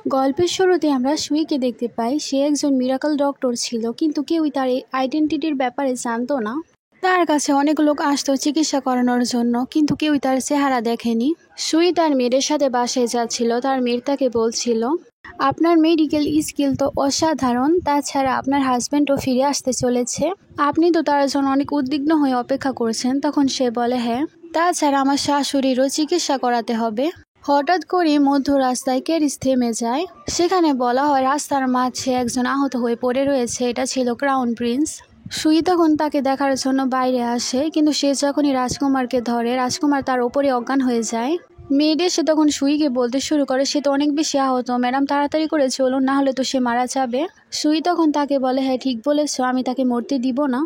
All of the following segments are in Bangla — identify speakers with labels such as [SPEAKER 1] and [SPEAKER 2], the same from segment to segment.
[SPEAKER 1] গল্পের শুরুতে আমরা সুইকে দেখতে পাই। সে একজন মিরাকল ডক্টর ছিল, কিন্তু কেউই তার এই আইডেন্টিটির ব্যাপারে জানতো না। তার কাছে অনেক লোক আসতো চিকিৎসা করানোর জন্য, কিন্তু কেউই তার চেহারা দেখেনি। সুই তার মেয়ের সাথে বাসায় যাচ্ছিল। তার মেয়ে তাকে বলছিল, আপনার মেডিকেল স্কিল তো অসাধারণ, তাছাড়া আপনার হাজব্যান্ডও ফিরে আসতে চলেছে। আপনি তো তার জন্য অনেক উদ্বিগ্ন হয়ে অপেক্ষা করছেন। তখন সে বলে, হ্যাঁ, তাছাড়া আমার শাশুড়িরও চিকিৎসা করাতে হবে। হঠাৎ করে মধ্য রাস্তায় ক্যারিজ থেমে যায়। সেখানে বলা হয় রাস্তার মাঝে একজন আহত হয়ে পড়ে রয়েছে। এটা ছিল ক্রাউন প্রিন্স। সুই তখন তাকে দেখার জন্য বাইরে আসে, কিন্তু সে যখনই রাজকুমারকে ধরে, রাজকুমার তার ওপরে অজ্ঞান হয়ে যায়। মেয়েড এসে তখন সুইকে বলতে শুরু করে সে তো অনেক বেশি আহত, ম্যাডাম তাড়াতাড়ি করে চলুন, না হলে তো সে মারা যাবে। সুই তখন তাকে বলে, হ্যাঁ ঠিক বলেছো, আমি তাকে মরতে দিব না।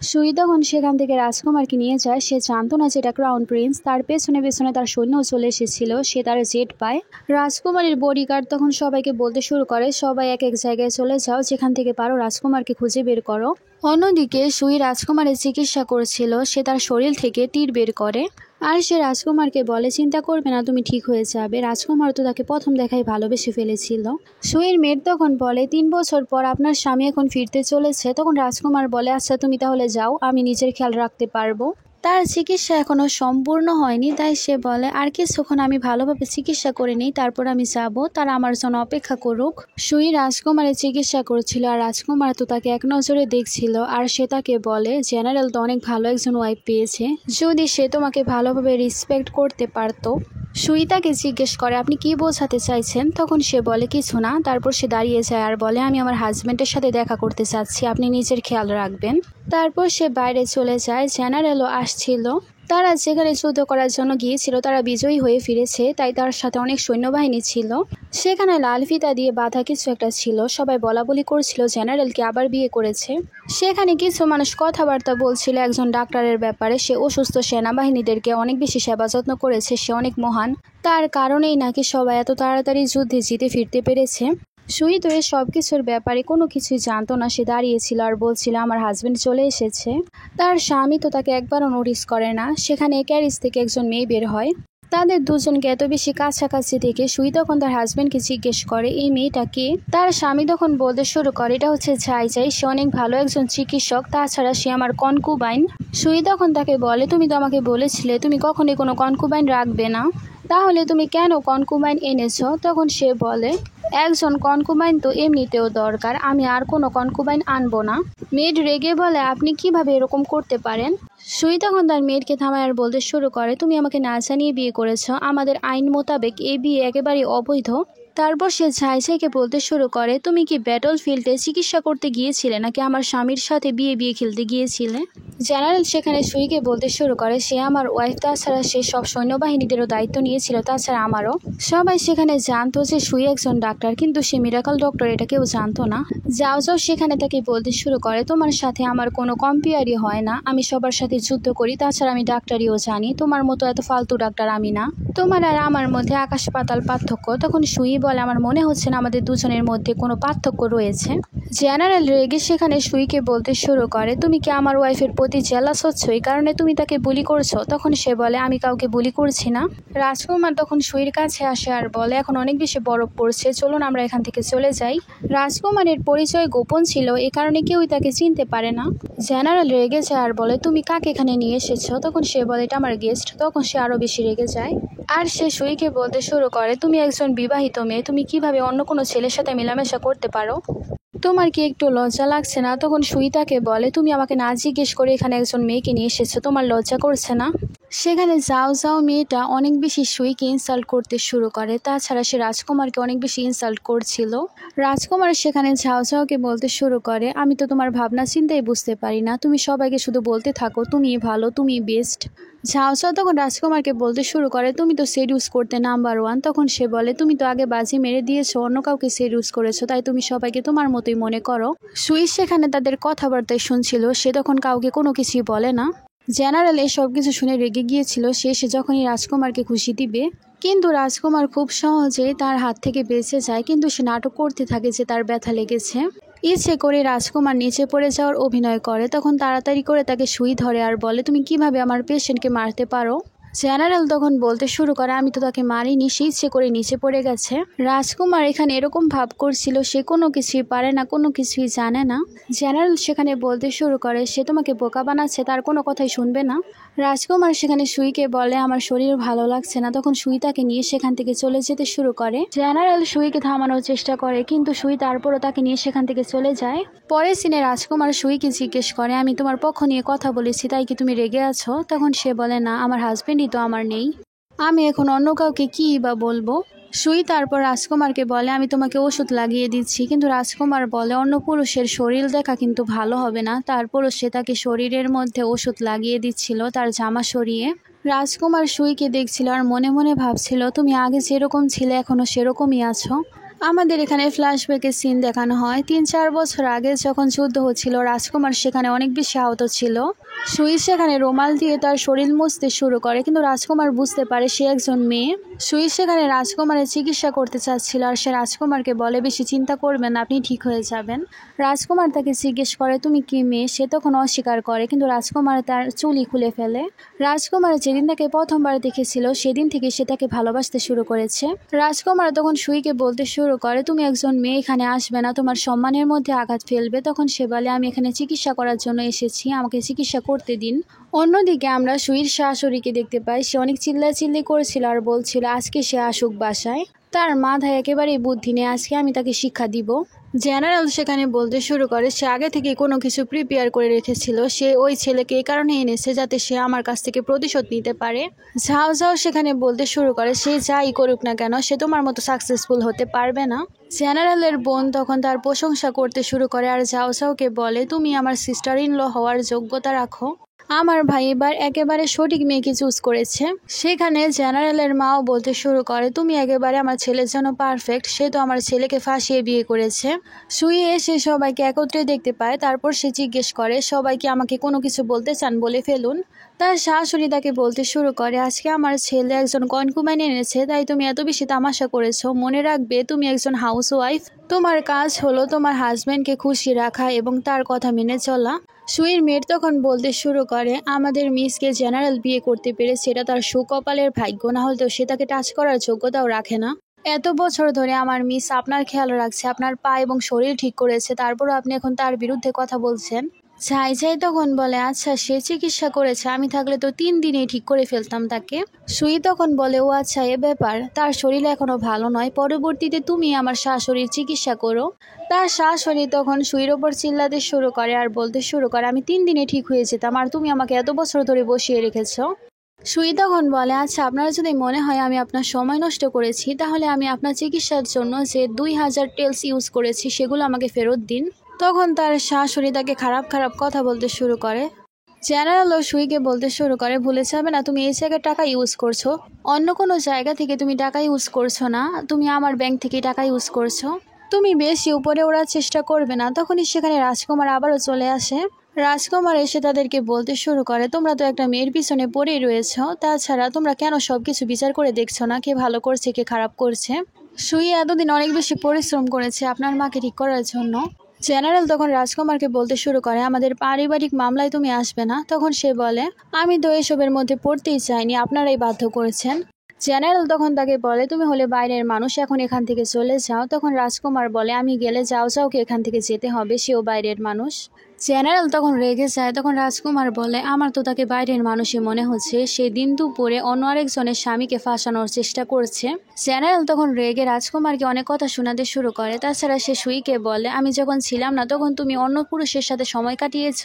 [SPEAKER 1] সুই তখন সেখান থেকে রাজকুমারকে নিয়ে যায়। সে জানতো না যে এটা ক্রাউন প্রিন্স। তার পেছনে পেছনে তার সৈন্যও চলে এসেছিল। সে তার জেট পায়। রাজকুমারীর বডিগার্ড তখন সবাইকে বলতে শুরু করে, সবাই এক এক জায়গায় চলে যাও, যেখান থেকে পারো রাজকুমারকে খুঁজে বের করো। অন্যদিকে সুই রাজকুমারের চিকিৎসা করছিল। সে তার শরীর থেকে তীর বের করে, আর সে রাজকুমারকে বলে, চিন্তা করবে না, তুমি ঠিক হয়ে যাবে। রাজকুমার তো তাকে প্রথম দেখায় ভালোবেসে ফেলেছিল। সুইয়ের মেয়ের তখন বলে, 3 বছর পর আপনার স্বামী এখন ফিরতে চলেছে। তখন রাজকুমার বলে, আচ্ছা তুমি তাহলে যাও, আমি নিজের খেয়াল রাখতে পারবো। তার চিকিৎসা এখনো সম্পূর্ণ হয়নি, তাই সে বলে, আর কিছুক্ষণ আমি ভালোভাবে চিকিৎসা করে নিই, তারপর আমি যাব, তারা আমার জন্য অপেক্ষা করুক। সুই রাজকুমারের চিকিৎসা করছিল, আর রাজকুমার তো তাকে এক নজরে দেখছিল। আর সে তাকে বলে, জেনারেল তো অনেক ভালো একজন ওয়াইফ পেয়েছে, যদি সে তোমাকে ভালোভাবে রেসপেক্ট করতে পারতো। সুই তাকে জিজ্ঞেস করে, আপনি কি বোঝাতে চাইছেন? তখন সে বলে, কিছু না। তারপর সে দাঁড়িয়ে যায় আর বলে, আমি আমার হাজব্যান্ডের সাথে দেখা করতে চাচ্ছি, আপনি নিজের খেয়াল রাখবেন। তারপর সে বাইরে চলে যায়। জেনারেলও আসছিল। তারা যেখানে যুদ্ধ করার জন্য গিয়েছিল তারা বিজয়ী হয়ে ফিরেছে, তাই তার সাথে অনেক সৈন্যবাহিনী ছিল। সেখানে লাল ফিতা দিয়ে বাঁধা কিছু একটা ছিল। সবাই বলা বলি করছিল জেনারেলকে আবার বিয়ে করেছে। সেখানে কিছু মানুষ কথাবার্তা বলছিল একজন ডাক্তারের ব্যাপারে। সে অসুস্থ সেনাবাহিনীদেরকে অনেক বেশি সেবা যত্ন করেছে, সে অনেক মহান। তার কারণেই নাকি সবাই এত তাড়াতাড়ি যুদ্ধে জিতে ফিরতে পেরেছে। সুই তো এর সব কিছুর ব্যাপারে কোনো কিছুই জানতো না। সে দাঁড়িয়েছিল আর বলছিল, আমার হাজবেন্ড চলে এসেছে। তার স্বামী তো তাকে একবারও নোটিস করে না। সেখানে ক্যারিজ থেকে একজন মেয়ে বের হয়। তাদের দুজনকে এত বেশি কাছাকাছি দেখে সুই তখন তার হাজবেন্ডকে জিজ্ঞেস করে, এই মেয়েটা কে? তার স্বামী তখন বলতে শুরু করে, এটা হচ্ছে ঝাই ঝাই, সে অনেক ভালো একজন চিকিৎসক, তাছাড়া সে আমার কনকুবাইন। সুই তখন তাকে বলে, তুমি তো আমাকে বলেছিলে তুমি কখনোই কোনো কনকুবাইন রাখবে না, তাহলে তুমি কেন কনকুবাইন এনেছো? তখন সে বলে, একজন কনকুবাইন তো এমনিতেও দরকার, আমি আর কোনো কনকুবাইন আনবো না। মেড রেগে বলে, আপনি কিভাবে এরকম করতে পারেন? সুই তখন তার মেয়েকে থামায় আর বলতে শুরু করে, তুমি আমাকে না জানিয়ে বিয়ে করেছ, আমাদের আইন মোতাবেক এই বিয়ে একেবারেই অবৈধ। তারপর সে ঝাইঝাইকে বলতে শুরু করে, তুমি কি ব্যাটল ফিল্ডে চিকিৎসা করতে গিয়েছিলে, নাকি আমার স্বামীর সাথে বিয়ে খেলতে গিয়েছিলে? জেনারেল সেখানে সুইকে বলতে শুরু করে, সে আমার ওয়াইফ, তাছাড়া সে সব সৈন্যবাহিনীদেরও দায়িত্ব নিয়েছিল, তাছাড়া আমারও। সবাই সেখানে জানতো যে সুই একজন ডাক্তার, কিন্তু সে মিরাকল ডক্টর এটা কেউ জানতো না। যাও যাও সেখানে তাকে বলতে শুরু করে, তোমার সাথে আমার কোনো কম্পেয়ারই হয় না, আমি সবার সাথে যুদ্ধ করি, তাছাড়া আমি ডাক্তারিও জানি, তোমার মতো এত ফালতু ডাক্তার আমি না, তোমার আর আমার মধ্যে আকাশ পাতাল পার্থক্য। তখন সুই বলে, আমার মনে হচ্ছে না আমাদের দুজনের মধ্যে কোনো পার্থক্য রয়েছে। জেনারেল রেগে সেখানে সুইকে বলতে শুরু করে, তুমি কি আমার ওয়াইফের প্রতি জেলাস হচ্ছ, এই কারণে তুমি তাকে বুলি করছো? তখন সে বলে, আমি কাউকে বুলি করছি না। রাজকুমার তখন সুইর কাছে আসে আর বলে, এখন অনেক বেশি বরফ পড়ছে, চলুন আমরা এখান থেকে চলে যাই। রাজকুমারের পরিচয় গোপন ছিল, এ কারণে কেউই তাকে চিনতে পারে না। জেনারেল রেগে যায় আর বলে, তুমি কাকে এখানে নিয়ে এসেছো? তখন সে বলে, এটা আমার গেস্ট। তখন সে আরো বেশি রেগে যায় আর সে সুইকে বলতে শুরু করে, তুমি একজন বিবাহিত মেয়ে, তুমি কিভাবে অন্য কোনো ছেলের সাথে মেলামেশা করতে পারো? তোমার কি একটু লজ্জা লাগছে না? তখন সুই তাকে বলে, তুমি আমাকে না জিজ্ঞেস করে এখানে একজন মেয়েকে নিয়ে এসেছো, তোমার লজ্জা করছে না? সেখানে যাও যাও মেয়েটা অনেক বেশি সুইকে ইনসাল্ট করতে শুরু করে, তাছাড়া সে রাজকুমারকে অনেক বেশি ইনসাল্ট করছিল। রাজকুমার সেখানে ঝাও ঝাওকে বলতে শুরু করে, আমি তো তোমার ভাবনা চিন্তাই বুঝতে পারি না, তুমি সবাইকে শুধু বলতে থাকো তুমি ভালো, তুমি বেস্ট। ঝাও ঝাও তখন রাজকুমারকে বলতে শুরু করে, তুমি তো সেডিউস করতে নাম্বার 1। তখন সে বলে, তুমি তো আগে বাজি মেরে দিয়েছো, অন্য কাউকে সেডিউস করেছো, তাই তুমি সবাইকে তোমার মতোই মনে করো। সুই সেখানে তাদের কথাবার্তায় শুনছিল, সে তখন কাউকে কোনো কিছুই বলে না। জেনারেল এসব কিছু শুনে রেগে গিয়েছিল। সে যখনই রাজকুমারকে খুশি দিবে, কিন্তু রাজকুমার খুব সহজে তার হাত থেকে বেঁচে যায়, কিন্তু সে নাটক করতে থাকে যে তার ব্যথা লেগেছে। ইচ্ছে করে রাজকুমার নিচে পড়ে যাওয়ার অভিনয় করে। তখন তাড়াতাড়ি করে তাকে সুই ধরে আর বলে, তুমি কিভাবে আমার পেশেন্টকে মারতে পারো? জেনারেল তখন বলতে শুরু করে আমি তো তাকে মারিনি, সে ইচ্ছে করে নিচে পড়ে গেছে। রাজকুমার এখানে এরকম ভাব করছিল সে কোনো কিছুই পারে না, কোনো কিছুই জানে না। জেনারেল সেখানে বলতে শুরু করে সে তোমাকে বোকা বানাচ্ছে, তার কোনো কথাই শুনবে না। রাজকুমার সেখানে সুইকে বলে আমার শরীর ভালো লাগছে না। তখন সুই তাকে নিয়ে সেখান থেকে চলে যেতে শুরু করে। জেনারেল সুইকে থামানোর চেষ্টা করে কিন্তু সুই তারপরও তাকে নিয়ে সেখান থেকে চলে যায়। পরের সিনে রাজকুমার সুইকে জিজ্ঞেস করে আমি তোমার পক্ষ নিয়ে কথা বলেছি, তাই কি তুমি রেগে আছো? তখন সে বলে না, আমার হাজবেন্ডই তো আমার নেই, আমি এখন অন্য কাউকে কী বা বলবো। সুই তারপর রাজকুমারকে বলে আমি তোমাকে ওষুধ লাগিয়ে দিচ্ছি, কিন্তু রাজকুমার বলে অন্য পুরুষের শরীর দেখা কিন্তু ভালো হবে না। তারপরও সে তাকে শরীরের মধ্যে ওষুধ লাগিয়ে দিচ্ছিল তার জামা সরিয়ে। রাজকুমার সুইকে দেখছিল আর মনে মনে ভাবছিল তুমি আগে যেরকম ছিলে এখনো সেরকমই আছো। আমাদের এখানে ফ্ল্যাশব্যাকের সিন দেখানো হয় 3-4 বছর আগে যখন যুদ্ধ হচ্ছিল। রাজকুমার সেখানে অনেক বেশি আহত ছিল। সুই সেখানে রুমাল দিয়ে তার শরীর মুছতে শুরু করে, কিন্তু রাজকুমার বুঝতে পারে সে একজন মেয়ে। সুই সেখানে রাজকুমারের চিকিৎসা করতে চাচ্ছিল আর সে রাজকুমারকে বলে বেশি চিন্তা করবেন না, আপনি ঠিক হয়ে যাবেন। রাজকুমার তাকে জিজ্ঞেস করে তুমি কি মেয়ে? সে তখন অস্বীকার করে, কিন্তু রাজকুমার তার চুলই খুলে ফেলে। রাজকুমার যেদিন তাকে প্রথমবার দেখেছিল সেদিন থেকে সে তাকে ভালোবাসতে শুরু করেছে। রাজকুমার তখন সুইকে বলতে শুরু করে তুমি একজন মেয়ে, এখানে আসবে না, তোমার সম্মানের মধ্যে আঘাত ফেলবে। তখন সে বলে আমি এখানে চিকিৎসা করার জন্য এসেছি, আমাকে চিকিৎসা করতে দিন। অন্যদিকে আমরা সুইর শাশুড়িকে দেখতে পাই, সে অনেক চিল্লাচিল্লি করেছিল আর বলছিল আজকে সে আসুক বাসায়, তার মাথায় একেবারেই বুদ্ধি নেই, আজকে আমি তাকে শিক্ষা দিব। জেনারেল সেখানে বলতে শুরু করে সে আগে থেকে কোনো কিছু প্রিপেয়ার করে রেখেছিল, সে ওই ছেলেকে এই কারণে এনেছে যাতে সে আমার কাছ থেকে প্রতিশোধ নিতে পারে। ঝাও ঝাও সেখানে বলতে শুরু করে সে যাই করুক না কেন সে তোমার মতো সাকসেসফুল হতে পারবে না। জেনারেলের বোন তখন তার প্রশংসা করতে শুরু করে আর ঝাও ঝাওকে বলে তুমি আমার সিস্টার ইন ল হওয়ার যোগ্যতা রাখো, আমার ভাই এবার একেবারে সঠিক মেয়েকে চুজ করেছে। সেখানে জেনারেলের মাও বলতে শুরু করে তুমি একেবারে আমার ছেলের জন্য পারফেক্ট, সে তো আমার ছেলেকে ফাঁসিয়ে বিয়ে করেছে। শুয়ে এসে সবাইকে একত্রে দেখতে পায়, তারপর সে জিজ্ঞেস করে সবাইকে আমাকে কোনো কিছু বলতে চান বলে ফেলুন। তার শাশুড়ি তাকে বলতে শুরু করে আজকে আমার ছেলে একজন কনকুমাইন এনেছে, তাই তুমি এত বেশি তামাশা করেছো। মনে রাখবে তুমি একজন হাউস ওয়াইফ, তোমার কাজ হলো তোমার হাজব্যান্ডকে খুশি রাখা এবং তার কথা মেনে চলা। সুইর মেয়ের তখন বলতে শুরু করে আমাদের মিসকে জেনারেল বিয়ে করতে পেরে সেটা তার সুকপালের ভাগ্য, না হলেও সে তাকে টাচ করার যোগ্যতাও রাখে না। এত বছর ধরে আমার মিস আপনার খেয়াল রাখছে, আপনার পা এবং শরীর ঠিক করেছে, তারপরও আপনি এখন তার বিরুদ্ধে কথা বলছেন। ঝাই ঝাই তখন বলে আচ্ছা সে চিকিৎসা করেছে, আমি থাকলে তো 3 দিনেই ঠিক করে ফেলতাম তাকে। সুই তখন বলে ও আচ্ছা এ ব্যাপার, তার শরীর এখনো ভালো নয়, পরবর্তীতে তুমি আমার শাশুড়ির চিকিৎসা করো। তার শাশুড়ি তখন সুইর ওপর চিল্লাতে শুরু করে আর বলতে শুরু করে আমি 3 দিনে ঠিক হয়ে যেতাম আর তুমি আমাকে এত বছর ধরে বসিয়ে রেখেছ। সুই তখন বলে আচ্ছা আপনার যদি মনে হয় আমি আপনার সময় নষ্ট করেছি তাহলে আমি আপনার চিকিৎসার জন্য যে 2000 টেলস ইউজ করেছি সেগুলো আমাকে ফেরত দিন। তখন তার শাশুড়ি তাকে খারাপ খারাপ কথা বলতে শুরু করে। জেনারেল ও সুইকে বলতে শুরু করে ভুলে যাবে না তুমি এই জায়গায় টাকা ইউজ করছো, অন্য কোনো জায়গা থেকে তুমি টাকা ইউজ করছো না, তুমি আমার ব্যাংক থেকে টাকা ইউজ করছো, তুমি বেশি উপরে ওড়ার চেষ্টা করবে না। তখনই সেখানে রাজকুমার আবারও চলে আসে। রাজকুমার এসে তাদেরকে বলতে শুরু করে তোমরা তো একটা মেয়ের পিছনে পড়েই রয়েছো, তাছাড়া তোমরা কেন সবকিছু বিচার করে দেখছো না কে ভালো করছে কে খারাপ করছে। সুই এতদিন অনেক বেশি পরিশ্রম করেছে আপনার মাকে ঠিক করার জন্য। জেনারেল তখন রাজকুমারকে বলতে শুরু করে আমাদের পারিবারিক মামলায় তুমি আসবে না। তখন সে বলে আমি তো এসবের মধ্যে পড়তেই চাইনি, আপনারাই বাধ্য করেছেন। জেনারেল তখন তাকে বলে তুমি হলে বাইরের মানুষ, এখন এখান থেকে চলে যাও। তখন রাজকুমার বলে আমি গেলে যাও যাওকে এখান থেকে যেতে হবে, সেও বাইরের মানুষ। জেনারেল তখন রেগে যায়। তখন রাজকুমার বলে আমার তো তাকে বাইরের মানুষই মনে হচ্ছে, সে দিন দুপুরে অন্য আরেকজনের স্বামীকে ফাঁসানোর চেষ্টা করছে। জেনারেল তখন রেগে রাজকুমারকে অনেক কথা শোনাতে শুরু করে। তাছাড়া সে সুইকে বলে আমি যখন ছিলাম না তখন তুমি অন্য পুরুষের সাথে সময় কাটিয়েছ,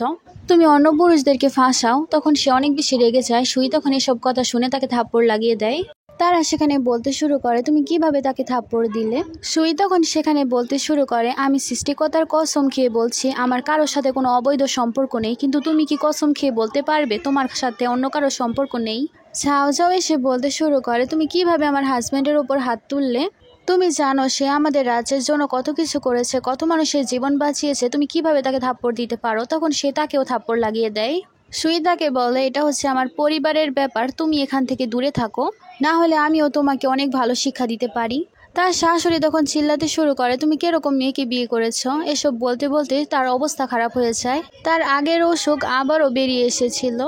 [SPEAKER 1] তুমি অন্য পুরুষদেরকে ফাঁসাও। তখন সে অনেক বেশি রেগে যায়। সুই তখন এসব কথা শুনে তাকে থাপ্পড় লাগিয়ে দেয়। তারা সেখানে বলতে শুরু করে তুমি কিভাবে তাকে থাপ্পড় দিলে। সুই তখন সেখানে বলতে শুরু করে আমি সৃষ্টিকর্তার কসম খেয়ে বলছি আমার কারোর সাথে কোনো অবৈধ সম্পর্ক নেই, কিন্তু তুমি কি কসম খেয়ে বলতে পারবে তোমার সাথে অন্য কারোর সম্পর্ক নেই। ঝাও ঝাও এসে বলতে শুরু করে তুমি কিভাবে আমার হাজব্যান্ডের উপর হাত তুললে, তুমি জানো সে আমাদের রাজ্যের জন্য কত কিছু করেছে, কত মানুষের জীবন বাঁচিয়েছে, তুমি কিভাবে তাকে থাপ্পড় দিতে পারো। তখন সে তাকেও থাপ্পড় লাগিয়ে দেয়। সুই তাকে বলে এটা হচ্ছে আমার পরিবারের ব্যাপার, তুমি এখান থেকে দূরে থাকো, না হলে আমিও তোমাকে অনেক ভালো শিক্ষা দিতে পারি। তার শাশুড়ি তখন চিল্লাতে শুরু করে তুমি কিরকম মেয়েকে বিয়ে করেছো। এসব বলতে বলতে তার অবস্থা খারাপ হয়ে যায়, তার আগের অসুখ আবারও বেরিয়ে এসেছিল।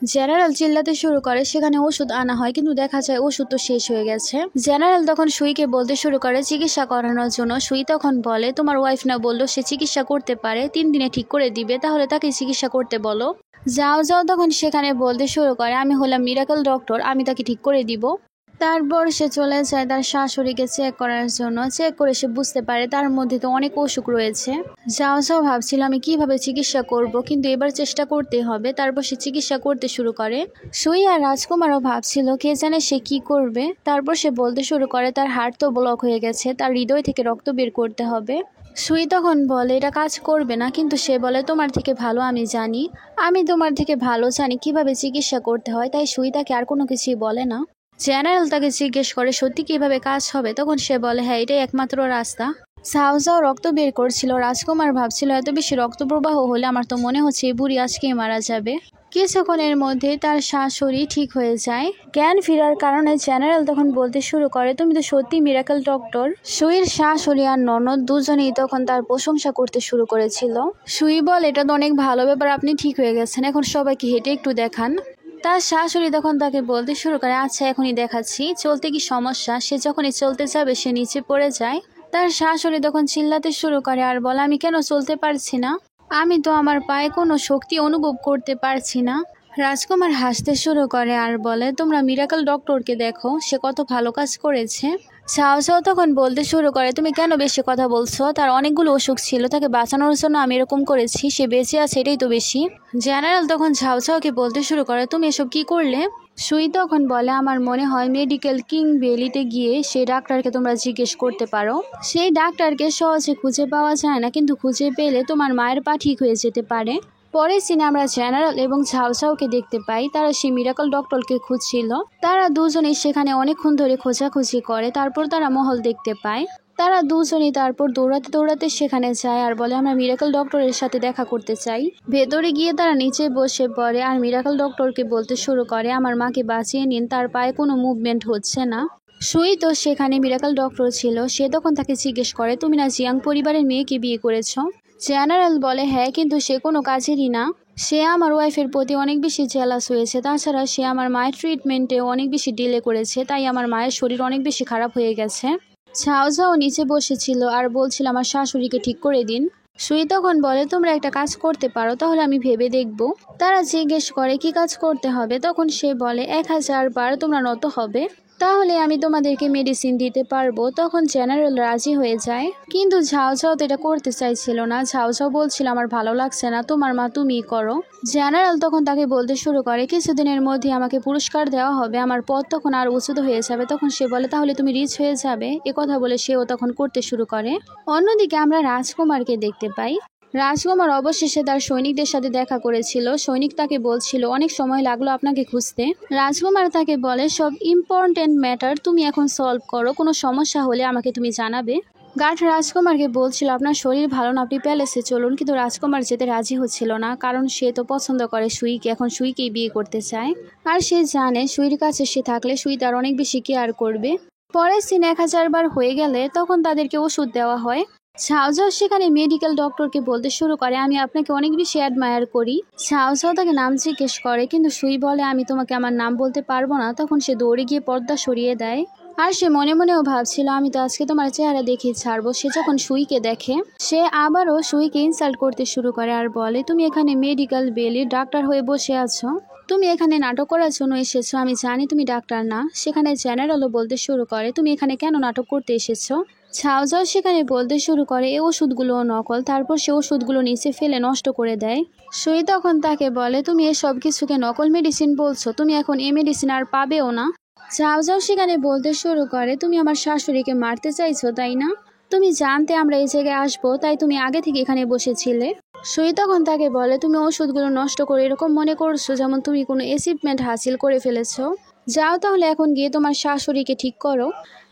[SPEAKER 1] জেনারেল চিল্লাতে শুরু করে, সেখানে ওষুধ আনা হয় কিন্তু দেখা যায় ওষুধ তো শেষ হয়ে গেছে। জেনারেল তখন সুইকে বলতে শুরু করে চিকিৎসা করানোর জন্য। সুই তখন বলে, তোমার ওয়াইফ না বললো সে চিকিৎসা করতে পারে, 3 দিনে ঠিক করে দিবে, তাহলে তাকে চিকিৎসা করতে বলো। যাও যাও তখন সেখানে বলতে শুরু করে, আমি হলাম মিরাকল ডক্টর, আমি তাকে ঠিক করে দিব। তারপর সে চলে যায় তার শাশুড়িকে চেক করার জন্য। চেক করে সে বুঝতে পারে তার মধ্যে তো অনেক অসুখ রয়েছে। যাও যাও ভাবছিল আমি কিভাবে চিকিৎসা করব, কিন্তু এবার চেষ্টা করতে হবে। তারপর সে চিকিৎসা করতে শুরু করে। সুই আর রাজকুমারও ভাবছিল কে জানে সে কি করবে। তারপর সে বলতে শুরু করে তার হার্ট তো ব্লক হয়ে গেছে, তার হৃদয় থেকে রক্ত বের করতে হবে। সুই তখন বলে এটা কাজ করবে না, কিন্তু সে বলে তোমার থেকে ভালো আমি জানি, আমি তোমার থেকে ভালো জানি কিভাবে চিকিৎসা করতে হয়। তাই সুই তাকে আর কোনো কিছুই বলে না। জেনারেল তাকে জিজ্ঞেস করে সত্যি কিভাবে কাজ হবে, তখন সে বলে হ্যাঁ এটাই একমাত্র রাস্তা। সাও সাও রক্ত বের করছিল। রাজকুমার ভাবছিল এত বেশি রক্ত প্রবাহ হলে আমার তো মনে হচ্ছে এই বুড়ি আজকেই মারা যাবে। কিছুক্ষণের মধ্যে তার শাশুড়ি ঠিক হয়ে যায়। জ্ঞান ফেরার কারণে জেনারেল তখন বলতে শুরু করে তুমি তো সত্যি মিরাকল ডক্টর। সুইর শাশুড়ি আর ননদ দুজনেই তখন তার প্রশংসা করতে শুরু করেছিল। সুই বল এটা তো অনেক ভালো ব্যাপার, আপনি ঠিক হয়ে গেছেন, এখন সবাইকে হেঁটে একটু দেখান। তার শাশুড়ি তখন তাকে বলতে শুরু করে আচ্ছা এখনই দেখাচ্ছি, চলতে কি সমস্যা। সে যখনই চলতে যাবে সে নিচে পড়ে যায়। তার শাশুড়ি তখন চিল্লাতে শুরু করে আর বলে আমি কেন চলতে পারছি না, আমি তো আমার পায়ে কোনো শক্তি অনুভব করতে পারছি না। রাজকুমার হাসতে শুরু করে আর বলে তোমরা মিরাকল ডক্টরকে দেখো, সে কত ভালো কাজ করেছে। ছাও ছাও তখন বলতে শুরু করে তুমি কেন বেশি কথা বলছো, তার অনেকগুলো অসুখ ছিল, তাকে বাঁচানোর জন্য আমি এরকম করেছি, সে বেঁচে আছে এটাই তো বেশি। জেনারেল তখন ছাও ছাওকে বলতে শুরু করে তুমি এসব কি করলে। সুই তখন বলে আমার মনে হয় মেডিকেল কিং ভ্যালিতে গিয়ে সেই ডাক্তারকে তোমরা জিজ্ঞেস করতে পারো। সেই ডাক্তারকে সহজে খুঁজে পাওয়া যায় না, কিন্তু খুঁজে পেলে তোমার মায়ের পা ঠিক হয়ে যেতে পারে। পরের সিনে আমরা জেনারেল এবং ঝাও ঝাওকে দেখতে পাই, তারা সেই মিরাকল ডক্টরকে খুঁজছিল। তারা দুজনেই সেখানে অনেকক্ষণ ধরে খোঁজাখুঁজি করে। তারপর তারা মহল দেখতে পায়। তারা দুজনেই তারপর দৌড়াতে দৌড়াতে সেখানে যায় আর বলে আমরা মিরাকল ডক্টরের সাথে দেখা করতে চাই। ভেতরে গিয়ে তারা নিচে বসে পড়ে আর মিরাকল ডক্টরকে বলতে শুরু করে আমার মাকে বাঁচিয়ে নিন, তার পায়ে কোনো মুভমেন্ট হচ্ছে না। সুই তো সেখানে মিরাকল ডক্টর ছিল, সে তখন তাকে জিজ্ঞেস করে তুমি না জিয়াং পরিবারের মেয়েকে বিয়ে করেছ। জেনারেল বলে হ্যাঁ, কিন্তু সে কোনো কাজেরই না, সে আমার ওয়াইফের প্রতি অনেক বেশি জেলাস হয়েছে, তাছাড়া সে আমার মায়ের ট্রিটমেন্টে অনেক বেশি ডিলে করেছে, তাই আমার মায়ের শরীর অনেক বেশি খারাপ হয়ে গেছে। ঝাও ঝাও নিচে বসেছিল আর বলছিল আমার শাশুড়িকে ঠিক করে দিন। সুই তখন বলে তোমরা একটা কাজ করতে পারো, তাহলে আমি ভেবে দেখব। তারা জিজ্ঞেস করে কি কাজ করতে হবে, তখন সে বলে 1000 বার তোমরা নত হবে, তাহলে আমি তোমাদেরকে মেডিসিন দিতে পারবো। তখন জেনারেল রাজি হয়ে যায়, কিন্তু ঝাও ঝাও তো এটা করতে চাইছিল না। ঝাও ঝাও বলছিল আমার ভালো লাগছে না, তোমার মা তুমিই করো। জেনারেল তখন তাকে বলতে শুরু করে কিছুদিনের মধ্যে আমাকে পুরস্কার দেওয়া হবে, আমার পদ তখন আর উঁচু হয়ে যাবে। তখন সে বলে তাহলে তুমি রিচ হয়ে যাবে। কথা বলে সেও তখন করতে শুরু করে। অন্যদিকে আমরা রাজকুমারকে দেখতে পাই। রাজকুমার অবশেষে তার সৈনিকদের সাথে দেখা করেছিল। সৈনিক তাকে বলছিল অনেক সময় লাগলো আপনাকে খুঁজতে। রাজকুমার তাকে বলে সব ইম্পর্টেন্ট ম্যাটার তুমি এখন সলভ করো, কোনো সমস্যা হলে আমাকে তুমি জানাবে। গার্ড রাজকুমারকে বলছিল আপনার শরীর ভালো না, আপনি প্যালেসে চলুন, কিন্তু রাজকুমার যেতে রাজি হচ্ছিল না, কারণ সে তো পছন্দ করে সুইকে, এখন সুইকেই বিয়ে করতে চায়। আর সে জানে সুইর কাছে সে থাকলে সুই তার অনেক বেশি কেয়ার করবে। পরের সিন 1000 বার হয়ে গেলে তখন তাদেরকে ওষুধ দেওয়া হয়। ঝাও ঝাও সেখানে মেডিকেল ডক্টরকে বলতে শুরু করে আমি আপনাকে অনেক বেশি অ্যাডমায়ার করি। ঝাও ঝাও তাকে নাম জিজ্ঞেস করে, কিন্তু সুই বলে আমি তোমাকে আমার নাম বলতে পারবো না। তখন সে দৌড়ে গিয়ে পর্দা সরিয়ে দেয়। আর সে মনে মনেও ভাবছিল আমি তো আজকে তোমার চেহারা দেখিয়ে ছাড়বো। সে যখন সুইকে দেখে সে আবারও সুইকে ইনসাল্ট করতে শুরু করে আর বলে তুমি এখানে মেডিকেল ভ্যালির ডাক্তার হয়ে বসে আছো, তুমি এখানে নাটক করার জন্য এসেছো, আমি জানি তুমি ডাক্তার না। সেখানে জেনারেলও বলতে শুরু করে তুমি এখানে কেন নাটক করতে এসেছো। ঝাও ঝাও সেখানে বলতে শুরু করে এই ওষুধগুলো নকল। তারপর সে ওষুধগুলো নিচে ফেলে নষ্ট করে দেয়। সুই তখন তাকে বলে তুমি এসব কিছুকে নকল মেডিসিন বলছো, তুমি এখন এই মেডিসিন আর পাবেও না। ঝাও ঝাও সেখানে বলতে শুরু করে তুমি আমার শাশুড়িকে মারতে চাইছো তাই না, তুমি জানতে আমরা এই জায়গায় আসবো, তাই তুমি আগে থেকে এখানে বসেছিলে। সুই তখন তাকে বলে তুমি ওষুধগুলো নষ্ট করে এরকম মনে করছো যেমন তুমি কোনো অ্যাচিভমেন্ট হাসিল করে ফেলেছো। যাও তাহলে এখন গিয়ে তোমার শাশুড়িকে ঠিক করো।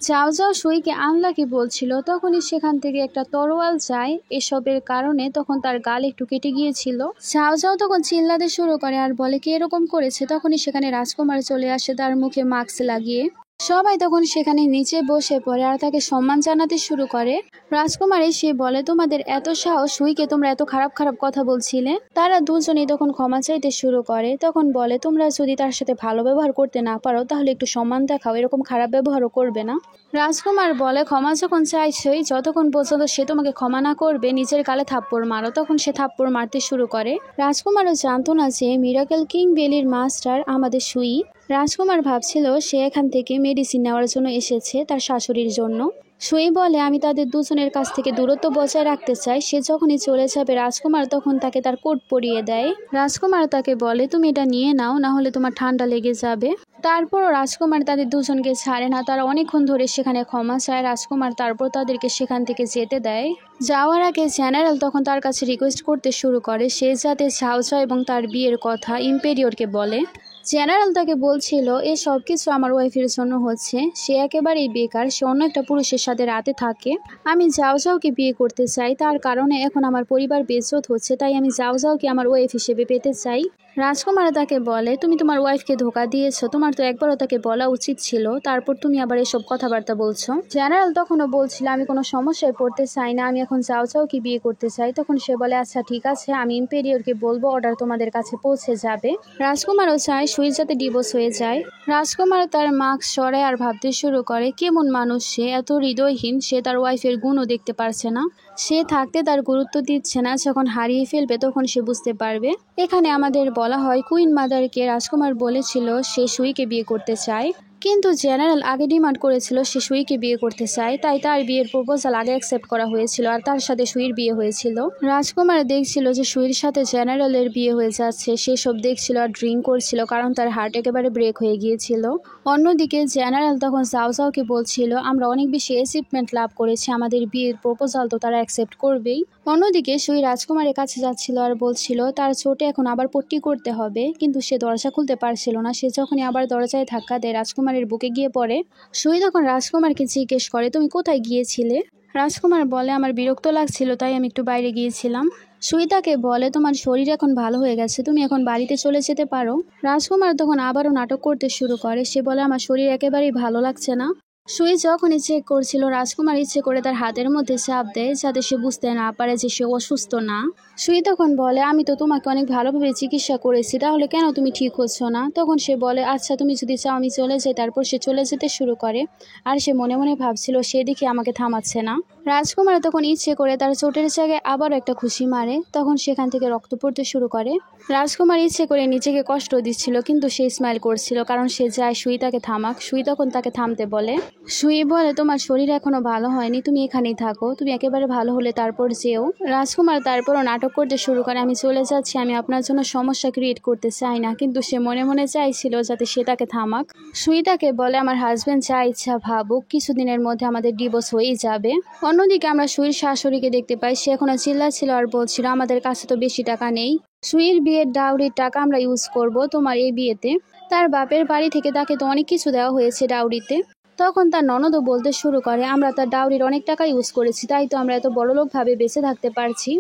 [SPEAKER 1] যাও যাও সুইকে আনলাকি বলছিল, তখনই সেখান থেকে একটা তরোয়াল যায়। এসবের কারণে তখন তার গাল একটু কেটে গিয়েছিল। যাও যাও তখন চিল্লাতে শুরু করে আর বলে কে এরকম করেছে। তখনই সেখানে রাজকুমার চলে আসে তার মুখে মাস্ক লাগিয়ে। সবাই তখন সেখানে নিচে বসে পড়ে আর তাকে সম্মান জানাতে শুরু করে। রাজকুমারী সে বলে, তোমাদের এত সাহস, সুইকে তোমরা এত খারাপ খারাপ কথা বলছিলে। তারা দুজনেই তখন ক্ষমা চাইতে শুরু করে। তখন বলে, তোমরা যদি তার সাথে ভালো ব্যবহার করতে না পারো তাহলে একটু সম্মান দেখাও, এরকম খারাপ ব্যবহারও করবে না। রাজকুমার বলে, ক্ষমা যখন চাইছই, যতক্ষণ পর্যন্ত সে তোমাকে ক্ষমা না করবে নিজের গালে থাপ্পড় মারো। তখন সে থাপ্পড় মারতে শুরু করে। রাজকুমারও জানতো না যে মিরাকেল কিং বেলির মাস্টার আমাদের সুই। রাজকুমার ভাবছিল সে এখান থেকে মেডিসিন নেওয়ার জন্য এসেছে তার শাশুড়ির জন্য। সুই বলে, আমি তাদের দুজনের কাছ থেকে দূরত্ব বজায় রাখতে চাই। সে যখনই চলে যাবে রাজকুমার তখন তাকে তার কোট পরিয়ে দেয়। রাজকুমার তাকে বলে, তুমি এটা নিয়ে নাও, না হলে তোমার ঠান্ডা লেগে যাবে। তারপরও রাজকুমার তাদের দুজনকে ছাড়ে না। তারা অনেকক্ষণ ধরে সেখানে ক্ষমা চায়। রাজকুমার তারপর তাদেরকে সেখান থেকে যেতে দেয়। যাওয়ার আগে জেনারেল তখন তার কাছে রিকোয়েস্ট করতে শুরু করে সে যাতে ঝাউঝাউ এবং তার বিয়ের কথা ইম্পেরিয়রকে বলে। জেনারেল তাকে বলছিল, এ সব কিছু আমার ওয়াইফের জন্য হচ্ছে। সে একেবারেই বেকার, সে অন্য একটা পুরুষের সাথে রাতে থাকে। আমি ঝাউঝাউকে বিয়ে করতে চাই, তার কারণে এখন আমার পরিবার বেইজ্জত হচ্ছে, তাই আমি ঝাউঝাউকে আমার ওয়াইফ হিসেবে পেতে চাই। রাজকুমার তাকে বলে, তুমি তোমার ওয়াইফকে ধোকা দিয়েছো, তোমার তো একবারও তাকে বলা উচিত ছিল, তারপর তুমি আবার এসব কথাবার্তা বলছো। জেনারেল তখনও বলছিল, আমি কোনো সমস্যায় পড়তে চাই না, আমি এখন ঝাউঝাউকে বিয়ে করতে চাই। তখন সে বলে, আচ্ছা ঠিক আছে, আমি ইম্পেরিয়রকে বলবো, অর্ডার তোমাদের কাছে পৌঁছে যাবে। রাজকুমারও চায় সুই যাতে ডিভোর্স হয়ে যায়। রাজকুমার তার মাস্ক সরায় আর ভাবতে শুরু করে, কেমন মানুষ সে, এত হৃদয়হীন, সে তার ওয়াইফের গুণও দেখতে পারছে না। সে থাকতে তার গুরুত্ব দিচ্ছে না, যখন হারিয়ে ফেলবে তখন সে বুঝতে পারবে। এখানে আমাদের বলা হয় কুইন মাদারকে রাজকুমার বলেছিল সে সুইকে বিয়ে করতে চায়, কিন্তু জেনারেল আগে ডিমান্ড করেছিল সে সুইকে বিয়ে করতে চায়, তাই তার বিয়ের প্রপোজাল আগে অ্যাকসেপ্ট করা হয়েছিল আর তার সাথে সুইর বিয়ে হয়েছিল। রাজকুমার দেখছিল যে সুইর সাথে জেনারেলের বিয়ে হয়ে যাচ্ছে, সে সব দেখছিল আর ড্রিঙ্ক করছিল কারণ তার হার্ট একেবারে ব্রেক হয়ে গিয়েছিল। অন্যদিকে জেনারেল তখন ঝাউঝাউকে বলছিল, আমরা অনেক বেশি অ্যাচিভমেন্ট লাভ করেছি, আমাদের বিয়ের প্রপোজাল তো তারা অ্যাকসেপ্ট করবেই। অন্যদিকে সুই রাজকুমারের কাছে যাচ্ছিল আর বলছিল তার চোটে এখন আবার পট্টি করতে হবে, কিন্তু সে দরজা খুলতে পারছিল না। সে যখনই আবার দরজায় ধাক্কা দেয় রাজকুমারের বুকে গিয়ে পড়ে। সুই তখন রাজকুমারকে জিজ্ঞেস করে, তুমি কোথায় গিয়েছিলে? রাজকুমার বলে, আমার বিরক্ত লাগছিল তাই আমি একটু বাইরে গিয়েছিলাম। সুই তাকে বলে, তোমার শরীর এখন ভালো হয়ে গেছে, তুমি এখন বাড়িতে চলে যেতে পারো। রাজকুমার তখন আবারও নাটক করতে শুরু করে। সে বলে, আমার শরীর একেবারেই ভালো লাগছে না। সুই যখনই চেক করছিল রাজকুমার ইচ্ছে করে তার হাতের মধ্যে চাপ দেয় যাতে সে বুঝতে না পারে যে সে অসুস্থ না। সুই তখন বলে, আমি তো তোমাকে অনেক ভালোভাবে চিকিৎসা করেছি, তাহলে কেন তুমি ঠিক হচ্ছ না? তখন সে বলে, আচ্ছা তুমি যদি চাও আমি চলে যাই। তারপর সে চলে যেতে শুরু করে আর সে মনে মনে ভাবছিল সেদিকে আমাকে থামাচ্ছে না। রাজকুমার তখন ইচ্ছে করে তার চোটের জায়গায় আবারও একটা ঘুষি মারে, তখন সেখান থেকে রক্ত পড়তে শুরু করে। রাজকুমার ইচ্ছে করে নিজেকে কষ্ট দিচ্ছিল, কিন্তু সে স্মাইল করছিল কারণ সে চায় সুই তাকে থামাক। সুই তখন তাকে থামতে বলে। সুই বলে, তোমার শরীর এখনো ভালো হয়নি, তুমি এখানেই থাকো, তুমি একেবারে ভালো হলে তারপর যেও। রাজকুমার তারপরও নাটক করতে শুরু করে, আমি চলে যাচ্ছি, আমি আপনার জন্য সমস্যা ক্রিয়েট করতে চাই না, কিন্তু সে মনে মনে চাইছিল যাতে সে তাকে থামাক। সুই তাকে বলে, আমার হাজবেন্ড যা ইচ্ছা ভাবুক, কিছুদিনের মধ্যে আমাদের ডিভোর্স হয়েই যাবে। অন্যদিকে আমরা সুইর শাশুড়িকে দেখতে পাই, সে এখনো চিল্লাচ্ছিল আর বলছিল, আমাদের কাছে তো বেশি টাকা নেই, সুইর বিয়ের ডাউরির টাকা আমরা ইউজ করব তোমার এই বিয়েতে। তার বাপের বাড়ি থেকে তাকে তো অনেক কিছু দেওয়া হয়েছে ডাউরিতে। তখন তার ননদও বলতে শুরু করে, আমরা তার ডাউরির অনেক টাকা ইউজ করেছি, তাই তো আমরা এত বড়লোকভাবে বেঁচে থাকতে পারছি।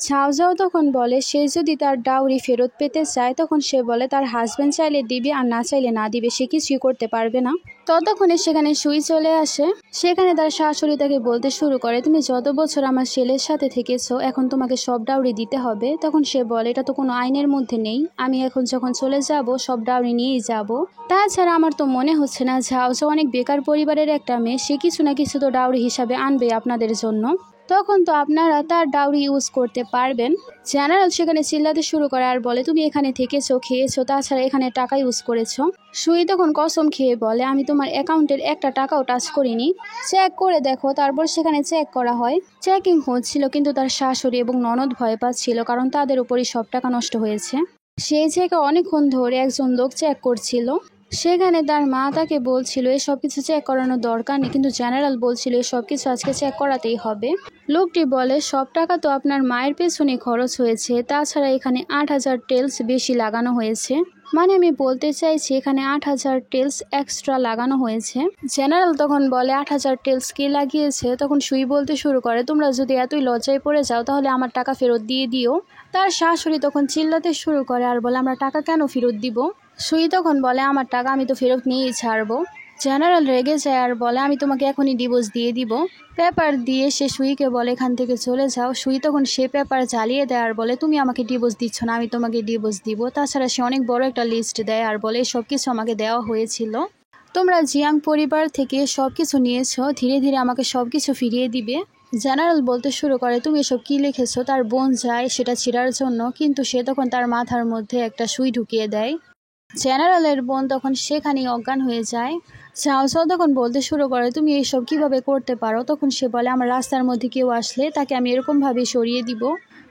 [SPEAKER 1] ঝাউঝাউ তখন বলে, সে যদি তার ডাউরি ফেরত পেতে চায়, তখন সে বলে তার হাজবেন্ড চাইলে দিবে আর না চাইলে না দিবে, সে কিছুই করতে পারবে না। ততক্ষণে সেখানে সুই চলে আসে। সেখানে তার শাশুড়ি তাকে বলতে শুরু করে, তুমি যত বছর আমার ছেলের সাথে থেকেছো, এখন তোমাকে সব ডাউরি দিতে হবে। তখন সে বলে, এটা তো কোনো আইনের মধ্যে নেই, আমি এখন যখন চলে যাব সব ডাউরি নিয়েই যাব। তাছাড়া আমার তো মনে হচ্ছে না ঝাউঝাউ অনেক বেকার পরিবারের একটা মেয়ে, সে কিছু না কিছু তো ডাউরি হিসাবে আনবে আপনাদের জন্য, তখন তো আপনারা তার ডাউরি ইউজ করতে পারবেন। জেনারেল সেখানে চিল্লাতে শুরু করে আর বলে, তুমি এখানে থেকেছো, খেয়েছো, তাছাড়া এখানে টাকা ইউজ করেছো। সুই তখন কসম খেয়ে বলে, আমি তোমার অ্যাকাউন্টের একটা টাকাও টাচ করিনি, চেক করে দেখো। তারপর সেখানে চেক করা হয়, চেকিং হচ্ছিল, কিন্তু তার শাশুড়ি এবং ননদ ভয় পাচ্ছিল কারণ তাদের উপরই সব টাকা নষ্ট হয়েছে। সেই জায়গায় অনেকক্ষণ ধরে একজন লোক চেক করছিল। সেখানে তার মা তাকে বলছিল এসব কিছু চেক করানোর দরকার নেই, কিন্তু জেনারেল বলছিল এসব কিছু আজকে চেক করাতেই হবে। লোকটি বলে, সব টাকা তো আপনার মায়ের পেছনে খরচ হয়েছে, তাছাড়া এখানে 8,000 টেলস বেশি লাগানো হয়েছে, মানে আমি বলতে চাইছি এখানে 8,000 টেলস এক্সট্রা লাগানো হয়েছে। জেনারেল তখন বলে, 8,000 টেলস কে লাগিয়েছে? তখন সুই বলতে শুরু করে, তোমরা যদি এতই লজ্জায় পড়ে যাও তাহলে আমার টাকা ফেরত দিয়ে দিও। তার শাশুড়ি তখন চিল্লাতে শুরু করে আর বলে, আমরা টাকা কেন ফেরত দিব? সুই তখন বলে, আমার টাকা আমি তো ফেরত নিয়েই ছাড়বো। জেনারেল রেগে যায় আর বলে আমি তোমাকে এখনই ডিভোর্স দিয়ে দিব। পেপার দিয়ে সে সুইকে বলে এখান থেকে চলে যাও। সুই তখন সে পেপার জ্বালিয়ে দেয় আর বলে তুমি আমাকে ডিভোর্স দিচ্ছ না, আমি তোমাকে ডিভোর্স দিব। তাছাড়া সে অনেক বড় একটা লিস্ট দেয় আর বলে সব কিছু আমাকে দেওয়া হয়েছিল, তোমরা জিয়াং পরিবার থেকে সব কিছু নিয়েছো, ধীরে ধীরে আমাকে সব কিছু ফিরিয়ে দিবে। জেনারেল বলতে শুরু করে তুমি এসব কী লিখেছো। তার বোন যায় সেটা ছিঁড়ার জন্য, কিন্তু সে তখন তার মাথার মধ্যে একটা সুই ঢুকিয়ে দেয়। জেনারেলের বোন তখন সেখানেই অজ্ঞান হয়ে যায়। চাও চাও তখন বলতে শুরু করে তুমি এইসব কিভাবে করতে পারো। তখন সে বলে আমার রাস্তার মধ্যে কেউ আসলে তাকে আমি এরকমভাবে সরিয়ে দিব।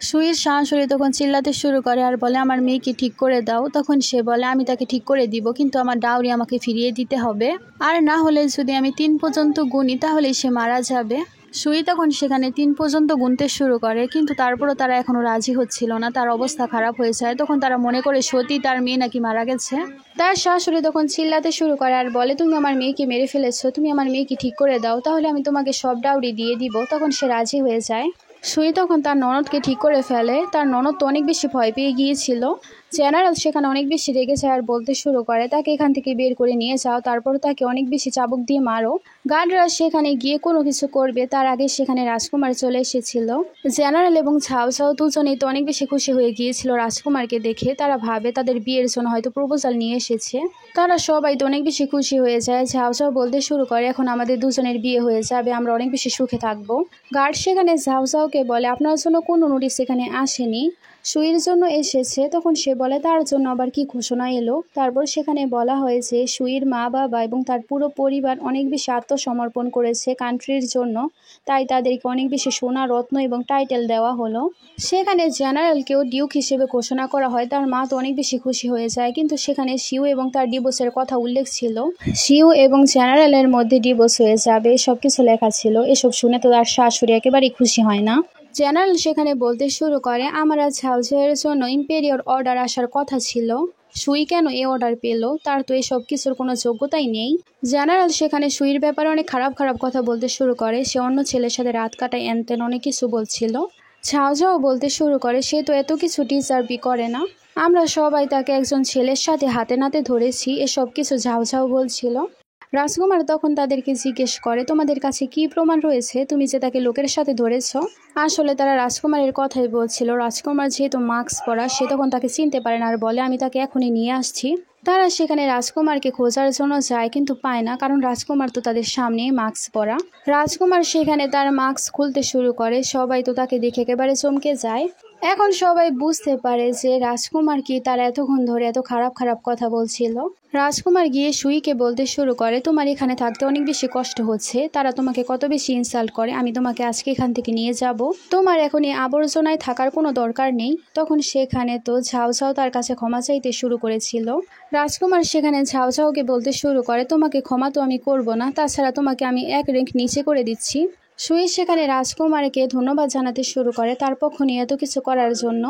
[SPEAKER 1] সুইর শাশুড়ি তখন চিল্লাতে শুরু করে আর বলে আমার মেয়েকে ঠিক করে দাও। তখন সে বলে আমি তাকে ঠিক করে দিব, কিন্তু আমার ডাউরি আমাকে ফিরিয়ে দিতে হবে, আর না হলে যদি আমি 3 পর্যন্ত গুনি তাহলেই সে মারা যাবে। সুই তখন সেখানে 3 পর্যন্ত গুনতে শুরু করে, কিন্তু তারপরও তারা এখনো রাজি হচ্ছিল না। তার অবস্থা খারাপ হয়ে যায়। তখন তারা মনে করে সত্যি তার মেয়ে নাকি মারা গেছে। তার শাশুড়ি তখন চিল্লাতে শুরু করে আর বলে তুমি আমার মেয়েকে মেরে ফেলেছো, তুমি আমার মেয়েকে ঠিক করে দাও, তাহলে আমি তোমাকে সব ডাউরি দিয়ে দিব। তখন সে রাজি হয়ে যায়। সুই তখন তার ননদকে ঠিক করে ফেলে। তার ননদ তো অনেক বেশি ভয় পেয়ে গিয়েছিল। জেনারেল সেখানে অনেক বেশি রেগে যায় আর বলতে শুরু করে তাকে এখান থেকে বের করে নিয়ে যাও, তারপর তাকে অনেক বেশি চাবুক দিয়ে মারো। গার্ডরা সেখানে গিয়ে কোনো কিছু করবে তার আগে সেখানে রাজকুমার চলে এসেছিল। জেনারেল এবং ঝাও ঝাও দুজনেই তো অনেক বেশি খুশি হয়ে গিয়েছিল রাজকুমারকে দেখে। তারা ভাবে তাদের বিয়ের জন্য হয়তো প্রপোজাল নিয়ে এসেছে। তারা সবাই তো অনেক বেশি খুশি হয়ে যায়। ঝাও ঝাও বলতে শুরু করে এখন আমাদের দুজনের বিয়ে হয়ে যাবে, আমরা অনেক বেশি সুখে থাকবো। গার্ড সেখানে ঝাও ঝাওকে বলে আপনার জন্য কোনো নোটিশ এখানে আসেনি, সুইর জন্য এসেছে। তখন সে বলে তার জন্য আবার কি ঘোষণা এলো। তারপর সেখানে বলা হয়েছে সুইর মা বাবা এবং তার পুরো পরিবার অনেক বেশি আত্মসমর্পণ করেছে কান্ট্রির জন্য, তাই তাদেরকে অনেক বেশি সোনা রত্ন এবং টাইটেল দেওয়া হলো। সেখানে জেনারেলকেও ডিউক হিসেবে ঘোষণা করা হয়। তার মা তো অনেক বেশি খুশি হয়ে যায়, কিন্তু সেখানে শিউ এবং তার ডিভোর্সের কথা উল্লেখ ছিল। শিউ এবং জেনারেলের মধ্যে ডিভোর্স হয়ে যাবে সব কিছু লেখা ছিল। এসব শুনে তো তার শাশুড়ি একেবারেই খুশি হয় না। জেনারেল সেখানে বলতে শুরু করে আমার আজ ঝাউঝাউয়ের জন্য ইম্পেরিয়র অর্ডার আসার কথা ছিল, সুই কেন এই অর্ডার পেল, তার তো এসব কিছুর কোনো যোগ্যতাই নেই। জেনারেল সেখানে সুইর ব্যাপারে অনেক খারাপ খারাপ কথা বলতে শুরু করে, সে অন্য ছেলের সাথে রাত কাটায় এনতেন অনেক কিছু বলছিল। ঝাউঝাও বলতে শুরু করে সে তো এত কিছু ডিজার্ভই করে না, আমরা সবাই তাকে একজন ছেলের সাথে হাতে নাতে ধরেছি, এসব কিছু ঝাউঝাও বলছিল। রাজকুমার তখন তাদেরকে জিজ্ঞেস করে তোমাদের কাছে কি প্রমাণ রয়েছে তুমি যে তাকে লোকের সাথে ধরেছ। আসলে তারা রাজকুমারের কথাই বলছিল। রাজকুমার যেহেতু মাস্ক পরা সে তখন তাকে চিনতে পারে না আর বলে আমি তাকে এখনই নিয়ে আসছি। তারা সেখানে রাজকুমারকে খোঁজার জন্য যায়, কিন্তু পায় না, কারণ রাজকুমার তো তাদের সামনেই মাস্ক পরা। রাজকুমার সেখানে তার মাস্ক খুলতে শুরু করে, সবাই তো তাকে দেখে একেবারে চমকে যায়। এখন সবাই বুঝতে পারে যে রাজকুমার কি তারা এতক্ষণ ধরে এত খারাপ খারাপ কথা বলছিল। রাজকুমার গিয়ে সুইকে বলতে শুরু করে তোমার এখানে থাকতে অনেক বেশি কষ্ট হচ্ছে, তারা তোমাকে কত বেশি ইনসাল্ট করে, আমি তোমাকে আজকে এখান থেকে নিয়ে যাব, তোমার এখন এই আবর্জনায় থাকার কোনো দরকার নেই। তখন সেখানে তো ঝাউ ঝাউ তার কাছে ক্ষমা চাইতে শুরু করেছিল। রাজকুমার সেখানে ঝাউ ঝাউকে বলতে শুরু করে তোমাকে ক্ষমা তো আমি করব না, তাছাড়া তোমাকে আমি 1 র্যাঙ্ক নিচে করে দিচ্ছি। সুই সেখানে রাজকুমারকে ধন্যবাদ জানাতে শুরু করে তার পক্ষ নিয়ে এত কিছু করার জন্য।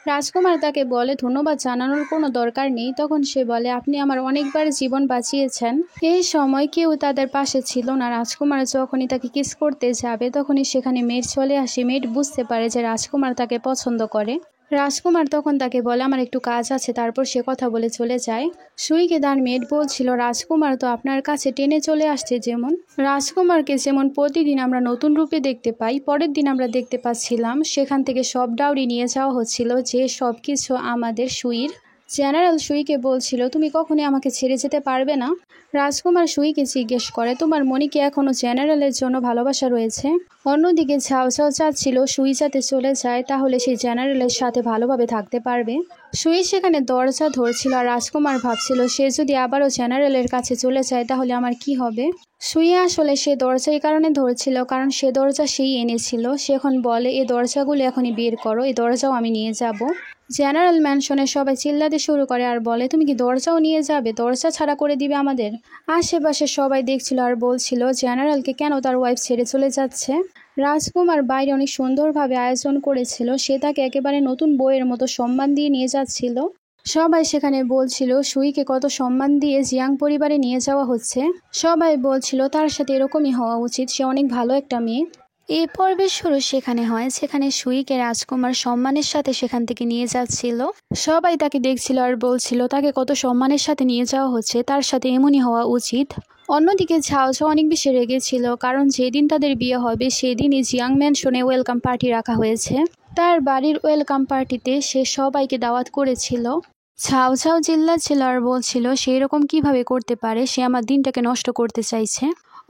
[SPEAKER 1] রাজকুমার তাকে বলে ধন্যবাদ জানানোর কোনো দরকার নেই। তখন সে বলে আপনি আমার অনেকবার জীবন বাঁচিয়েছেন। এই সময় কেউ তাদের পাশে ছিল না। রাজকুমার যখনই তাকে কিস করতে যাবে তখনই সেখানে মেয়ের চলে আসে। মেয়ের বুঝতে পারে যে রাজকুমার তাকে পছন্দ করে। রাজকুমার তখন তাকে বলে আমার একটু কাজ আছে, তারপর সে কথা বলে চলে যায়। সুইকে তার মেয়ের বলছিল রাজকুমার তো আপনার কাছে টেনে চলে আসছে, যেমন রাজকুমারকে যেমন প্রতিদিন আমরা নতুন রূপে দেখতে পাই, পরের দিন আমরা দেখতে পাচ্ছিলাম সেখান থেকে সব ডাউরি নিয়ে যাওয়া হচ্ছিল, যে সব কিছু আমাদের সুইর। জেনারেল সুইকে বলছিল তুমি কখনই আমাকে ছেড়ে যেতে পারবে না। রাজকুমার সুইকে জিজ্ঞেস করে তোমার মনে কি এখনও জেনারেলের জন্য ভালোবাসা রয়েছে। অন্যদিকে ঝাউ ঝাউ চাচ্ছিল সুই যাতে চলে যায়, তাহলে সেই জেনারেলের সাথে ভালোভাবে থাকতে পারবে। সুই সেখানে দরজা ধরছিল আর রাজকুমার ভাবছিল সে যদি আবারও জেনারেলের কাছে চলে যায় তাহলে আমার কি হবে। সুই আসলে সে দরজা এই কারণে ধরছিল কারণ সে দরজা সেই এনেছিল। সে এখন বলে এই দরজাগুলো এখনই বের করো, এই দরজাও আমি নিয়ে যাব। জেনারেল ম্যানশনে সবাই চিল্লাতে শুরু করে আর বলে তুমি কি দরজাও নিয়ে যাবে, দরজা ছাড়া করে দিবে আমাদের। আশেপাশে সবাই দেখছিল আর বলছিল জেনারেলকে কেন তার ওয়াইফ ছেড়ে চলে যাচ্ছে। রাজকুমার বাইরে অনেক সুন্দরভাবে আয়োজন করেছিল, সে তাকে একেবারে নতুন বউয়ের মতো সম্মান দিয়ে নিয়ে যাচ্ছিল। সবাই সেখানে বলছিল সুইকে কত সম্মান দিয়ে জিয়াং পরিবারে নিয়ে যাওয়া হচ্ছে। সবাই বলছিল তার সাথে এরকমই হওয়া উচিত, সে অনেক ভালো একটা মেয়ে। এই পর্বের শুরু সেখানে হয়, সেখানে সুইকে রাজকুমার সম্মানের সাথে সেখান থেকে নিয়ে যাচ্ছিল। সবাই তাকে দেখছিল আর বলছিল তাকে কত সম্মানের সাথে নিয়ে যাওয়া হচ্ছে, তার সাথে এমনই হওয়া উচিত। অন্যদিকে ঝাও ঝাও অনেক বেশি রেগেছিল, কারণ যেদিন তাদের বিয়ে হবে সেদিনই জিয়াং ম্যানশনে ওয়েলকাম পার্টি রাখা হয়েছে। তার বাড়ির ওয়েলকাম পার্টিতে সে সবাইকে দাওয়াত করেছিল। ঝাও ঝাও চিল্লাচ্ছিল আর বলছিল সেই রকম কিভাবে করতে পারে, সে আমার দিনটাকে নষ্ট করতে চাইছে।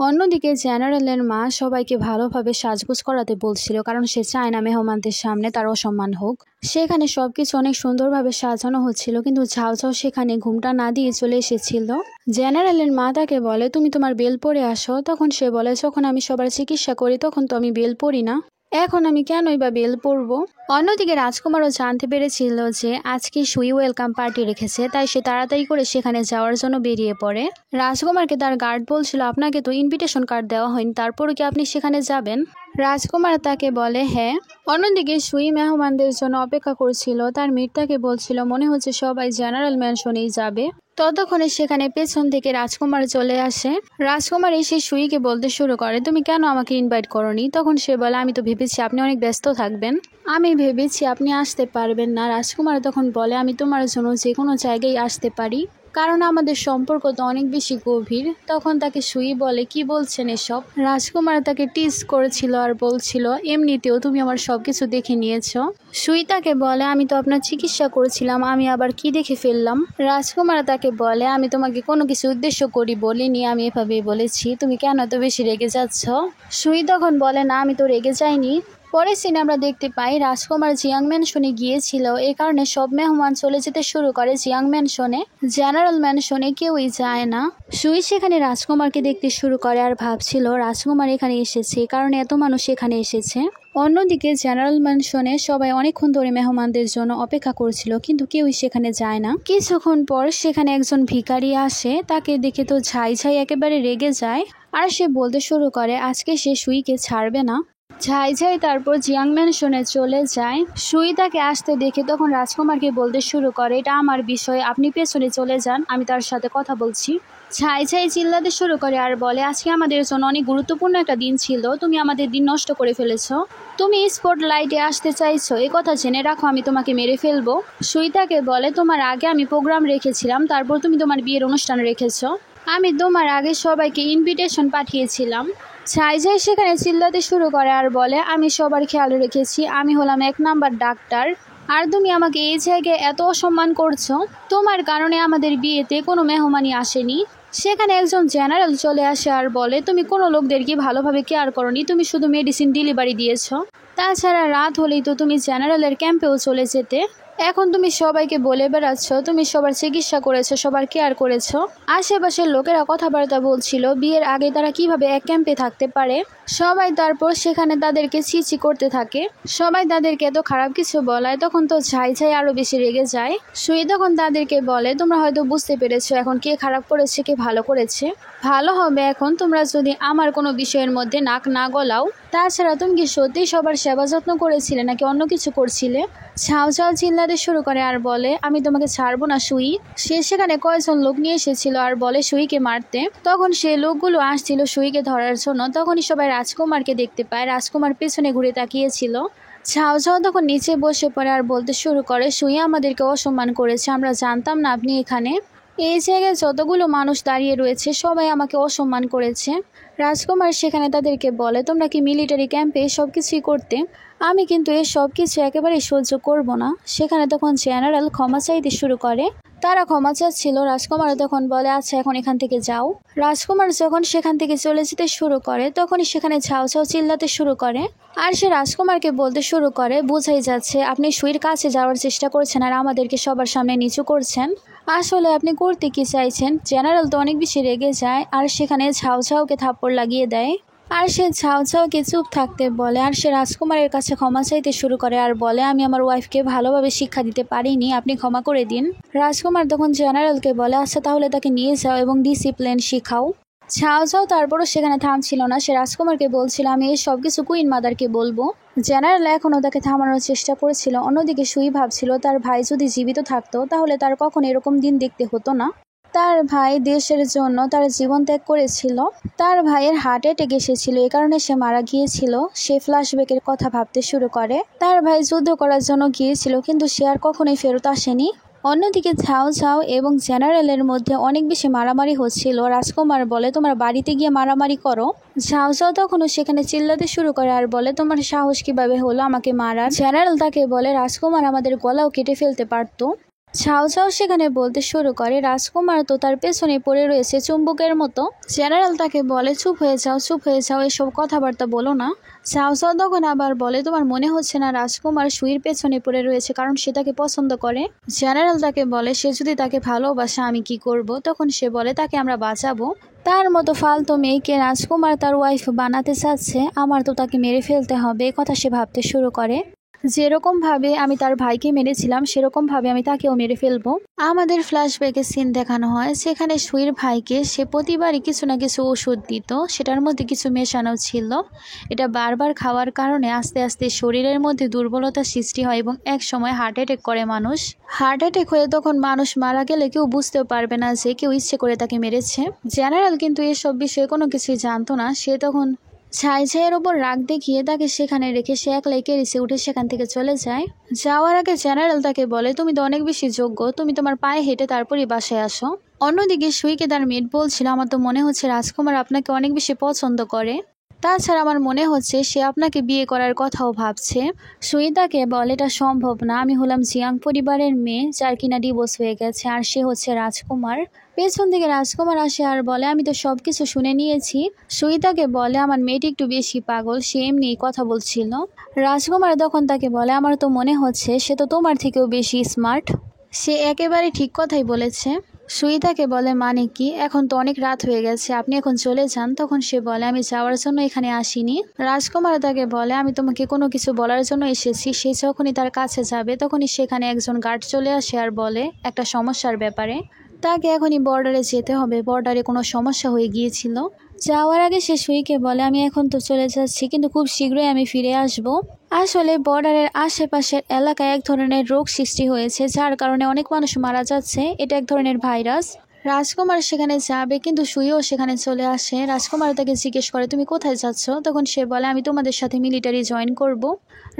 [SPEAKER 1] অন্যদিকে জেনারেলের মা সবাইকে ভালোভাবে সাজগোজ করাতে বলছিল, কারণ সে চায় না মেহমানদের সামনে তার অসম্মান হোক। সেখানে সবকিছু অনেক সুন্দরভাবে সাজানো হচ্ছিল, কিন্তু ঝাও ঝাও সেখানে ঘুমটা না দিয়ে চলে এসেছিল। জেনারেলের মা তাকে বলে তুমি তোমার বেল পরে আসো। তখন সে বলে যখন আমি সবার চিকিৎসা করি তখন তো আমি বেল পরি না, এখন আমি কেনই বা বেল পরবো। অন্যদিকে রাজকুমারও জানতে পেরেছিল যে আজকে সুই ওয়েলকাম পার্টি রেখেছে, তাই সে তাড়াতাড়ি করে সেখানে যাওয়ার জন্য বেরিয়ে পড়ে। রাজকুমারকে তার গার্ড বলছিল আপনাকে তো ইনভিটেশন কার্ড দেওয়া হয়নি, তারপরও কি আপনি সেখানে যাবেন? রাজকুমার তাকে বলে হ্যাঁ। অন্যদিকে সুই মেহমানদের জন্য অপেক্ষা করছিল, তার মিট বলছিল মনে হচ্ছে সবাই জেনারেল ম্যানশনেই যাবে। ততক্ষণে সেখানে পেছন থেকে রাজকুমার চলে আসে। রাজকুমার এসে সুইকে বলতে শুরু করে তুমি কেন আমাকে ইনভাইট করনি? তখন সে বলে আমি তো ভেবেছি আপনি অনেক ব্যস্ত থাকবেন, আমি ভেবেছি আপনি আসতে পারবেন না। রাজকুমার তখন বলে আমি তোমার জন্য যে কোনো জায়গায় আসতে পারি, কারণ আমাদের সম্পর্ক তো অনেক বেশি গভীর। তখন তাকে সুই বলে কি বলছেন এসব? রাজকুমার তাকে টিজ করেছিল আর বলছিল এমনিতেও তুমি আমার সবকিছু দেখে নিয়েছো। সুই তাকে বলে আমি তো আপনার চিকিৎসা করেছিলাম, আমি আবার কি দেখে ফেললাম? রাজকুমার তাকে বলে আমি তোমাকে কোনো কিছু উদ্দেশ্য করি বলিনি, আমি এভাবে বলেছি, তুমি কেন এত বেশি রেগে যাচ্ছ? সুই তখন বলে না আমি তো রেগে যাইনি। পরের সিনে আমরা দেখতে পাই রাজকুমার জিয়াং ম্যানশনে গিয়েছিল, এই কারণে সব মেহমান চলে যেতে শুরু করে জিয়াং ম্যানশনে। জেনারেল ম্যানশনে কেউই যায় না। সুই সেখানে রাজকুমারকে দেখতে শুরু করে আর ভাবছিল রাজকুমার এখানে এসেছে কারণ এত মানুষ এখানে এসেছে। অন্যদিকে জেনারেল ম্যানশনে সবাই অনেকক্ষণ ধরে মেহমানদের জন্য অপেক্ষা করছিল, কিন্তু কেউই সেখানে যায় না। কিছুক্ষণ পর সেখানে একজন ভিখারি আসে, তাকে দেখে তো ঝাই ঝাই একেবারে রেগে যায় আর সে বলতে শুরু করে আজকে সে সুইকে ছাড়বে না। ঝাই ঝাই তারপর জিয়াং ম্যানশনে চলে যায়। সুই তাকে আসতে দেখে তখন রাজকুমারকে বলতে শুরু করে এটা আমার বিষয়, আপনি পেছনে চলে যান, আমি তার সাথে কথা বলছি। ঝাই ঝাই চিল্লাতে শুরু করে আর বলে আজকে আমাদের জন্য অনেক গুরুত্বপূর্ণ একটা দিন ছিল, তুমি আমাদের দিন নষ্ট করে ফেলেছো। তুমি স্পটলাইটে আসতে চাইছো, এ কথা জেনে রাখো আমি তোমাকে মেরে ফেলবো। সুই তাকে বলে তোমার আগে আমি প্রোগ্রাম রেখেছিলাম, তারপর তুমি তোমার বিয়ের অনুষ্ঠান রেখেছো, আমি তোমার আগে সবাইকে ইনভিটেশন পাঠিয়েছিলাম। ঝাই ঝাই সেখানে চিল্লাতে শুরু করে আর বলে আমি সবার খেয়াল রেখেছি, আমি হলাম 1 নাম্বার ডাক্তার, আর তুমি আমাকে এই জায়গায় এত অসম্মান করছো, তোমার কারণে আমাদের বিয়েতে কোনো মেহমানই আসেনি। সেখানে একজন জেনারেল চলে আসে আর বলে তুমি কোনো লোকদেরকে ভালোভাবে কেয়ার করনি, তুমি শুধু মেডিসিন ডেলিভারি দিয়েছো, তাছাড়া রাত হলেই তো তুমি জেনারেলের ক্যাম্পেও চলে যেতে। এখন তুমি সবাইকে বলে বেড়াচ্ছ তুমি সবার চিকিৎসা করেছো, সবার কেয়ার করেছো। আশেপাশের লোকেরা কথাবার্তা বলছিল বিয়ের আগে তারা কিভাবে এক ক্যাম্পে থাকতে পারে। সবাই তারপর সেখানে তাদেরকে ছিছি করতে থাকে, সবাই তাদেরকে এত খারাপ কিছু বলায় তখন তো ঝাই ঝাই আরো বেশি রেগে যায়। সুই তখন তাদেরকে বলে তোমরা হয়তো বুঝতে পেরেছো এখন কে খারাপ করেছে কে ভালো করেছে। ভালো হবে এখন তোমরা যদি আমার কোনো বিষয়ের মধ্যে নাক না গলাও। তাছাড়া তুমি কি সত্যি সবার সেবা যত্ন করেছিলে নাকি অন্য কিছু করছিলে? ঝাও ঝাও চিল্লাতে শুরু করে আর বলে আমি তোমাকে ছাড়বো না সুই। সে সেখানে কয়েকজন লোক নিয়ে এসেছিল আর বলে সুইকে মারতে। তখন সে লোকগুলো আসছিল সুইকে ধরার জন্য, তখনই সবাই রাজকুমারকে দেখতে পায়। রাজকুমার পেছনে ঘুরে তাকিয়েছিল। ঝাও ঝাও তখন নিচে বসে পড়ে আর বলতে শুরু করে সুই আমাদেরকে অসম্মান করেছে, আমরা জানতাম না আপনি এখানে। এই জায়গায় যতগুলো মানুষ দাঁড়িয়ে রয়েছে সবাই আমাকে অসম্মান করেছে। রাজকুমার সেখানে তাদেরকে বলে তোমরা কি মিলিটারি ক্যাম্পে সব কিছুই করতে, আমি কিন্তু এই সব কিছু একেবারেই সহ্য করব না। সেখানে তখন জেনারেল ক্ষমা চাইতে শুরু করে, তারা ক্ষমা চাচ্ছিল। রাজকুমার তখন বলে আচ্ছা এখন এখান থেকে যাও। রাজকুমার যখন সেখান থেকে চলে যেতে শুরু করে তখনই সেখানে ঝাও ঝাও চিল্লাতে শুরু করে আর সে রাজকুমারকে বলতে শুরু করে বোঝাই যাচ্ছে আপনি সুইর কাছে যাওয়ার চেষ্টা করছেন আর আমাদেরকে সবার সামনে নিচু করছেন, আসলে আপনি করতে কি চাইছেন? জেনারেল তো অনেক বেশি রেগে যায় আর সেখানে ঝাও ঝাওকে থাপ্পড় লাগিয়ে দেয় আর সে ঝাও ঝাওকে চুপ থাকতে বলে আর সে রাজকুমারের কাছে ক্ষমা চাইতে শুরু করে আর বলে আমি আমার ওয়াইফকে ভালোভাবে শিক্ষা দিতে পারিনি, আপনি ক্ষমা করে দিন। রাজকুমার তখন জেনারেলকে বলে আচ্ছা তাহলে তাকে নিয়ে যাও এবং ডিসিপ্লিন শিখাও। ঝাও ঝাও তারপরও সেখানে থামছিল না, সে রাজকুমারকে বলছিল আমি এই সব কিছু কুইন মাদারকে বলবো। জেনারেল এখনও তাকে থামানোর চেষ্টা করেছিল। অন্যদিকে সুই ভাবছিল তার ভাই যদি জীবিত থাকতো তাহলে তার কখন এরকম দিন দেখতে হতো না। তার ভাই দেশের জন্য তার জীবন ত্যাগ করেছিল। তার ভাইয়ের হার্ট অ্যাটাক এসেছিল, এ কারণে সে মারা গিয়েছিল। সে ফ্ল্যাশব্যাকের কথা ভাবতে শুরু করে। তার ভাই যুদ্ধ করার জন্য গিয়েছিল, কিন্তু সে আর কখনোই ফেরত আসেনি। অন্যদিকে ঝাও ঝাও এবং জেনারেলের মধ্যে অনেক বেশি মারামারি হচ্ছিল। রাজকুমার বলে, তোমরা বাড়িতে গিয়ে মারামারি করো। ঝাও ঝাও তখনও সেখানে চিল্লাতে শুরু করে আর বলে, তোমার সাহস কিভাবে হলো আমাকে মারার। জেনারেল তাকে বলে, রাজকুমার আমাদের গলাও কেটে ফেলতে পারতো। ঝাও ঝাও সেখানে বলতে শুরু করে, রাজকুমার তো তার পেছনে পড়ে রয়েছে চুম্বকের মতো। জেনারেল তাকে বলে, চুপ হয়ে যাও, চুপ হয়ে যাও, এসব কথাবার্তা বলো না। ঝাও ঝাও তখন আবার বলে, তোমার মনে হচ্ছে না রাজকুমার সুইর পেছনে পড়ে রয়েছে কারণ সে তাকে পছন্দ করে? জেনারেল তাকে বলে, সে যদি তাকে ভালোবাসে আমি কি করব? তখন সে বলে, তাকে আমরা বাঁচাবো। তার মতো ফালতু মেয়েকে রাজকুমার তার ওয়াইফ বানাতে চাচ্ছে, আমার তো তাকে মেরে ফেলতে হবে, কথা সে ভাবতে শুরু করে। যেরকম ভাবে আমি তার ভাইকে মেরেছিলাম সেরকম ভাবে আমি তাকেও মেরে ফেলবো। আমাদের ফ্ল্যাশব্যাকের সিন দেখানো হয়, সেখানে সুইর ভাইকে সে প্রতিবারই কিছু না কিছু ওষুধ দিত, সেটার মধ্যে কিছু মেশানো ছিল। এটা বারবার খাওয়ার কারণে আস্তে আস্তে শরীরের মধ্যে দুর্বলতা সৃষ্টি হয় এবং এক সময় হার্ট অ্যাটাক করে মানুষ। হার্ট অ্যাটাক হয়ে তখন মানুষ মারা গেলে কেউ বুঝতেও পারবে না যে কেউ ইচ্ছে করে তাকে মেরেছে। জেনারেল কিন্তু এসব বিষয়ে কোনো কিছুই জানতো না। সে তখন ছাই ছাইয়ের ওপর রাগ দেখিয়ে তাকে সেখানে রেখে সে এক লেকে রিসে উঠে সেখান থেকে চলে যায়। যাওয়ার আগে জেনারেল তাকে বলে, তুমি তো অনেক বেশি যোগ্য, তুমি তোমার পায়ে হেঁটে তারপরই বাসায় আসো। অন্যদিকে সুইকে তার মেট বলছিল, আমার তো মনে হচ্ছে রাজকুমার আপনাকে অনেক বেশি পছন্দ করে, তাছাড়া আমার মনে হচ্ছে সে আপনাকে বিয়ে করার কথাও ভাবছে। সুই তাকে বলে, এটা সম্ভব না, আমি হলাম জিয়াং পরিবারের মেয়ে যার কিনা ডিভোর্স হয়ে গেছে, আর সে হচ্ছে রাজকুমার। পেছন থেকে রাজকুমার আসে আর বলে, আমি তো সবকিছু শুনে নিয়েছি। সুই তাকে বলে, আমার মেয়েটি একটু বেশি পাগল, সে এমনি কথা বলছিল। রাজকুমার তখন তাকে বলে, আমার তো মনে হচ্ছে সে তো তোমার থেকেও বেশি স্মার্ট, সে একেবারে ঠিক কথাই বলেছে। সুই তাকে বলে, মানে কি? এখন তো অনেক রাত হয়ে গেছে, আপনি এখন চলে যান। তখন সে বলে, আমি যাওয়ার জন্য এখানে আসিনি। রাজকুমার তাকে বলে, আমি তোমাকে কোনো কিছু বলার জন্য এসেছি। সে যখনই তার কাছে যাবে তখনই সেখানে একজন গার্ড চলে আসে আর বলে একটা সমস্যার ব্যাপারে, তাকে এখনই বর্ডারে যেতে হবে, বর্ডারে কোনো সমস্যা হয়ে গিয়েছিল। যাওয়ার আগে সে সুইকে বলে, আমি এখন তো চলে যাচ্ছি, কিন্তু খুব শীঘ্রই আমি ফিরে আসব। আসলে বর্ডারের আশেপাশের এলাকায় এক ধরনের রোগ সৃষ্টি হয়েছে, যার কারণে অনেক মানুষ মারা যাচ্ছে। এটা এক ধরনের ভাইরাস। রাজকুমার সেখানে যাবে, কিন্তু সুইও সেখানে চলে আসে। রাজকুমার তাকে জিজ্ঞেস করে, তুমি কোথায় যাচ্ছ? তখন সে বলে, আমি তোমাদের সাথে মিলিটারি জয়েন করব।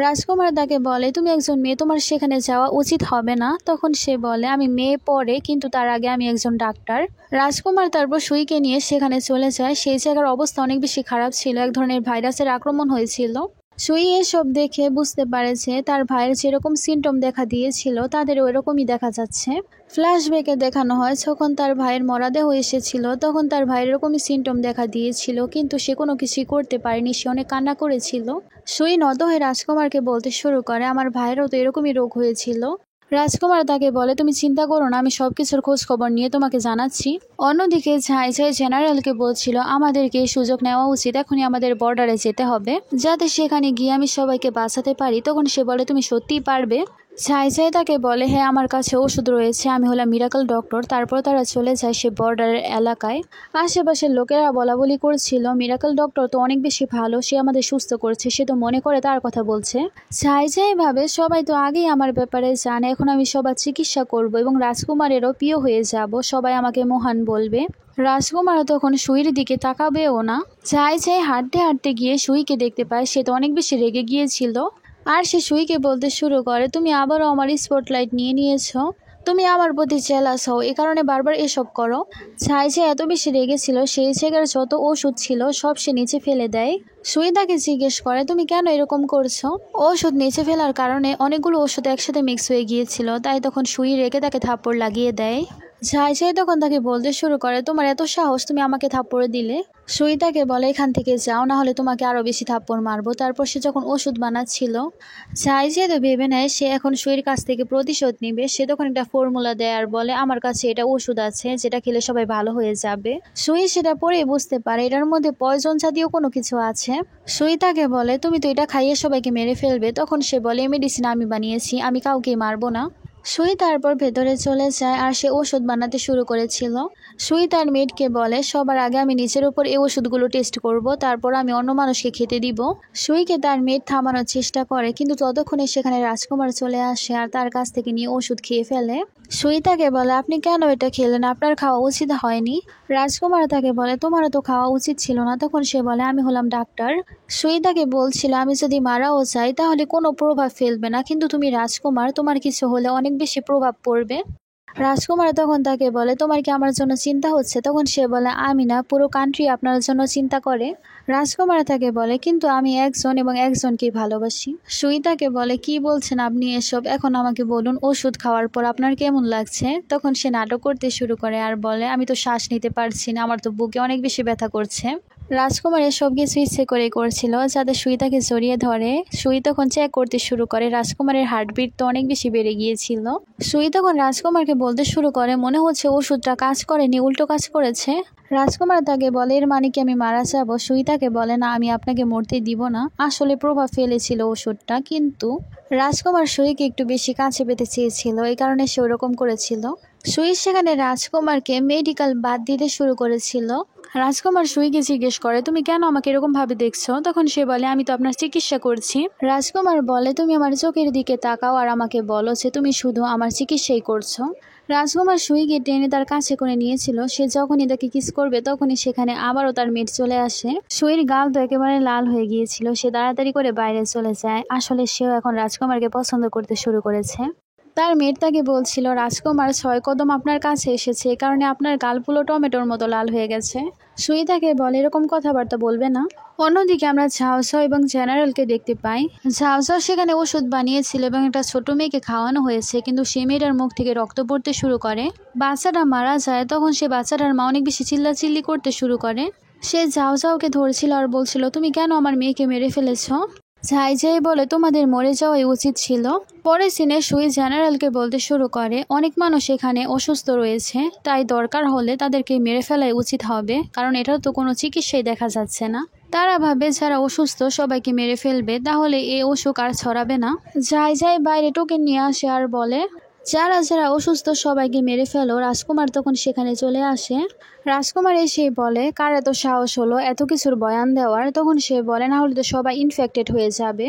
[SPEAKER 1] রাজকুমার তাকে বলে, তুমি একজন মেয়ে, তোমার সেখানে যাওয়া উচিত হবে না। তখন সে বলে, আমি মেয়ে পরে, কিন্তু তার আগে আমি একজন ডাক্তার। রাজকুমার তারপর সুইকে নিয়ে সেখানে চলে যায়। সেই জায়গার অবস্থা অনেক বেশি খারাপ ছিল, এক ধরনের ভাইরাসের আক্রমণ হয়েছিল। সুই এসব দেখে বুঝতে পারেছে তার ভাইয়ের যেরকম সিমটম দেখা দিয়েছিল তাদের ওইরকমই দেখা যাচ্ছে। ফ্ল্যাশব্যাকে দেখানো হয়, যখন তার ভাইয়ের মরাদেহ এসেছিল তখন তার ভাইয়ের এরকমই সিমটম দেখা দিয়েছিল, কিন্তু সে কোনো কিছুই করতে পারেনি, সে অনেক কান্না করেছিল। সুই নত হয়ে রাজকুমারকে বলতে শুরু করে, আমার ভাইয়েরও তো এরকমই রোগ হয়েছিল। রাজকুমার তাকে বলে, তুমি চিন্তা করো না, আমি সবকিছুর খোঁজ খবর নিয়ে তোমাকে জানাচ্ছি। অন্যদিকে ঝাই ঝাই জেনারেলকে বলছিল, আমাদেরকে এই সুযোগ নেওয়া উচিত, এখনই আমাদের বর্ডারে যেতে হবে, যাতে সেখানে গিয়ে আমি সবাইকে বাঁচাতে পারি। তখন সে বলে, তুমি সত্যিই পারবে? ঝাই ঝাই তাকে বলে, হ্যাঁ আমার কাছে ওষুধ রয়েছে, আমি হলাম মিরাকল ডক্টর। তারপর তারা চলে যায় সে বর্ডারের এলাকায়। আশেপাশের লোকেরা বলা বলি করছিল, মিরাকল ডক্টর তো অনেক বেশি ভালো, সে আমাদের সুস্থ করছে, সে তো মনে করে তার কথা বলছে। ঝাই ঝাই ভাবে, সবাই তো আগেই আমার ব্যাপারে জানে, এখন আমি সবার চিকিৎসা করব এবং রাজকুমারেরও প্রিয় হয়ে যাব, সবাই আমাকে মহান বলবে। রাজকুমার তখন সুইর দিকে তাকাবেও না। ঝাই ঝাই হাঁটতে হাঁটতে গিয়ে সুইকে দেখতে পায়, সে তো অনেক বেশি রেগে গিয়েছিল। আর সে সুইকে বলতে শুরু করে, তুমি আবারও আমার স্পটলাইট নিয়ে নিয়েছো, তুমি আমার প্রতি জেলাস হও, এ কারণে বারবার এসব করো। ছাই ছাই এত বেশি রেগেছিল, সেই জায়গার যত ওষুধ ছিল সব সে নিচে ফেলে দেয়। সুই তাকে জিজ্ঞেস করে, তুমি কেন এরকম করছো? ওষুধ নিচে ফেলার কারণে অনেকগুলো ওষুধ একসাথে মিক্স হয়ে গিয়েছিল, তাই তখন সুই রেগে তাকে থাপ্পড় লাগিয়ে দেয়। ঝাই ঝাই তখন তাকে বলতে শুরু করে, তোমার এত সাহস, তুমি আমাকে থাপ্পড় দিলে? সুই তাকে বলে, এখান থেকে যাও, না হলে তোমাকে আরো বেশি থাপ্পড় মারবো। তারপর সে যখন ওষুধ বানাচ্ছিল, ঝাই ঝাই তো ভেবে নেয় সে এখন সুইয়ের কাছ থেকে প্রতিশোধ নিবে। সে তখন একটা ফর্মুলা দেয় আর বলে, আমার কাছে এটা ওষুধ আছে যেটা খেলে সবাই ভালো হয়ে যাবে। সুই সেটা পরেই বুঝতে পারে এটার মধ্যে পয়জন জাতীয় কোনো কিছু আছে। সুই তাকে বলে, তুমি তো এটা খাইয়ে সবাইকে মেরে ফেলবে। তখন সে বলে, এই মেডিসিন আমি বানিয়েছি, আমি কাউকে মারবো না। সুই তারপর ভেতরে চলে যায় আর সে ওষুধ বানাতে শুরু করেছিল। সুই তার মেয়েটকে বলে, সবার আগে আমি নিজের উপর এই ওষুধগুলো টেস্ট করব, তারপর আমি অন্য মানুষকে খেতে দিব। সুইকে তার মেয়েট থামানোর চেষ্টা করে, কিন্তু ততক্ষণে সেখানে রাজকুমার চলে আসে আর তার কাছ থেকে নিয়ে ওষুধ খেয়ে ফেলে। সুই তাকে বলে আপনি কেন এটা খেলেন, আপনার খাওয়া উচিত হয়নি। রাজকুমার তাকে বলে তোমারও তো খাওয়া উচিত ছিল না। তখন সে বলে আমি হলাম ডাক্তার। সুই তাকে বলছিল আমি যদি মারাও যাই তাহলে কোনো প্রভাব ফেলবে না, কিন্তু তুমি রাজকুমার, তোমার কিছু হলে অনেক বেশি প্রভাব পড়বে। রাজকুমার তখন তাকে বলে তোমার কি আমার জন্য চিন্তা হচ্ছে? তখন সে বলে আমি না, পুরো কান্ট্রি আপনার জন্য চিন্তা করে। রাজকুমার তাকে বলে কিন্তু আমি একজন এবং একজনকেই ভালোবাসি। সুই তাকে বলে কি বলছেন আপনি এসব, এখন আমাকে বলুন ওষুধ খাওয়ার পর আপনার কেমন লাগছে? তখন সে নাটক করতে শুরু করে আর বলে আমি তো শ্বাস নিতে পারছি না, আমার তো বুকে অনেক বেশি ব্যথা করছে। রাজকুমার এসব কিছু ইচ্ছে করেই করছিল যাতে সুই তাকে জড়িয়ে ধরে। সুই তখন চেক করতে শুরু করে, রাজকুমারের হার্টবিট তো অনেক বেশি বেড়ে গিয়েছিল। সুই তখন রাজকুমারকে বলতে শুরু করে মনে হচ্ছে ওষুধটা কাজ করেনি, উল্টো কাজ করেছে। রাজকুমার তাকে বলে এর মানে কি আমি মারা যাব? সুই তাকে বলে না, আমি আপনাকে মরতে দিব না, আসলে প্রভাব ফেলেছিল ওষুধটা, কিন্তু রাজকুমার সুইকে একটু বেশি কাছে পেতে চেয়েছিল, এই কারণে সে ওরকম করেছিল। সুই সেখানে রাজকুমারকে মেডিকেল বাদ দিতে শুরু করেছিল। রাজকুমার সুইকে জিজ্ঞেস করে তুমি কেন আমাকে এরকম ভাবে দেখছো? তখন সে বলে আমি তো আপনার চিকিৎসা করছি। রাজকুমার বলে তুমি আমার চোখের দিকে তাকাও আর আমাকে বলো যে তুমি শুধু আমার চিকিৎসাই করছো। রাজকুমার সুইকে টেনে তার কাছে করে নিয়েছিল। সে যখনই তাকে কিস করবে তখনই সেখানে আবারও তার মেট চলে আসে। সুইর গাল তো একেবারে লাল হয়ে গিয়েছিল। সে তাড়াতাড়ি করে বাইরে চলে যায়। আসলে সেও এখন রাজকুমারকে পছন্দ করতে শুরু করেছে। তার মেয়ের তাকে বলছিল রাজকুমার 6 কদম আপনার কাছে এসেছে, এ কারণে আপনার গালগুলো টমেটোর মতো লাল হয়ে গেছে। সুই তাকে বলে এরকম কথাবার্তা বলবে না। অন্যদিকে আমরা ঝাউসাও এবং জেনারেলকে দেখতে পাই। ঝাউসাও সেখানে ওষুধ বানিয়েছিল এবং একটা ছোট মেয়েকে খাওয়ানো হয়েছে, কিন্তু সে মেয়েটার মুখ থেকে রক্ত পড়তে শুরু করে। বাচ্চাটা মারা যায়। তখন সে বাচ্চাটার মা অনেক বেশি চিল্লাচিল্লি করতে শুরু করে। সে ঝাউসাওকে ধরছিল আর বলছিল তুমি কেন আমার মেয়েকে মেরে ফেলেছো? ঝাই ঝাই বলে তোমাদের মরে যাওয়াই উচিত ছিল। পরে সিনে সুই জেনারেলকে বলতে শুরু করে অনেক মানুষ এখানে অসুস্থ রয়েছে, তাই দরকার হলে তাদেরকে মেরে ফেলাই উচিত হবে, কারণ এটার তো কোনো চিকিৎসাই দেখা যাচ্ছে না। তারা ভাবে যারা অসুস্থ সবাইকে মেরে ফেলবে, তাহলে এই অসুখ আর ছড়াবে না। ঝাই ঝাই বাইরে টোকেন নিয়ে আসে আর বলে যারা যারা অসুস্থ সবাইকে মেরে ফেলো। রাজকুমার তখন সেখানে চলে আসে। রাজকুমার এসে বলে কার এত সাহস হলো এত কিছুর বয়ান দেওয়ার? তখন সে বলে না হলে তো সবাই ইনফেক্টেড হয়ে যাবে,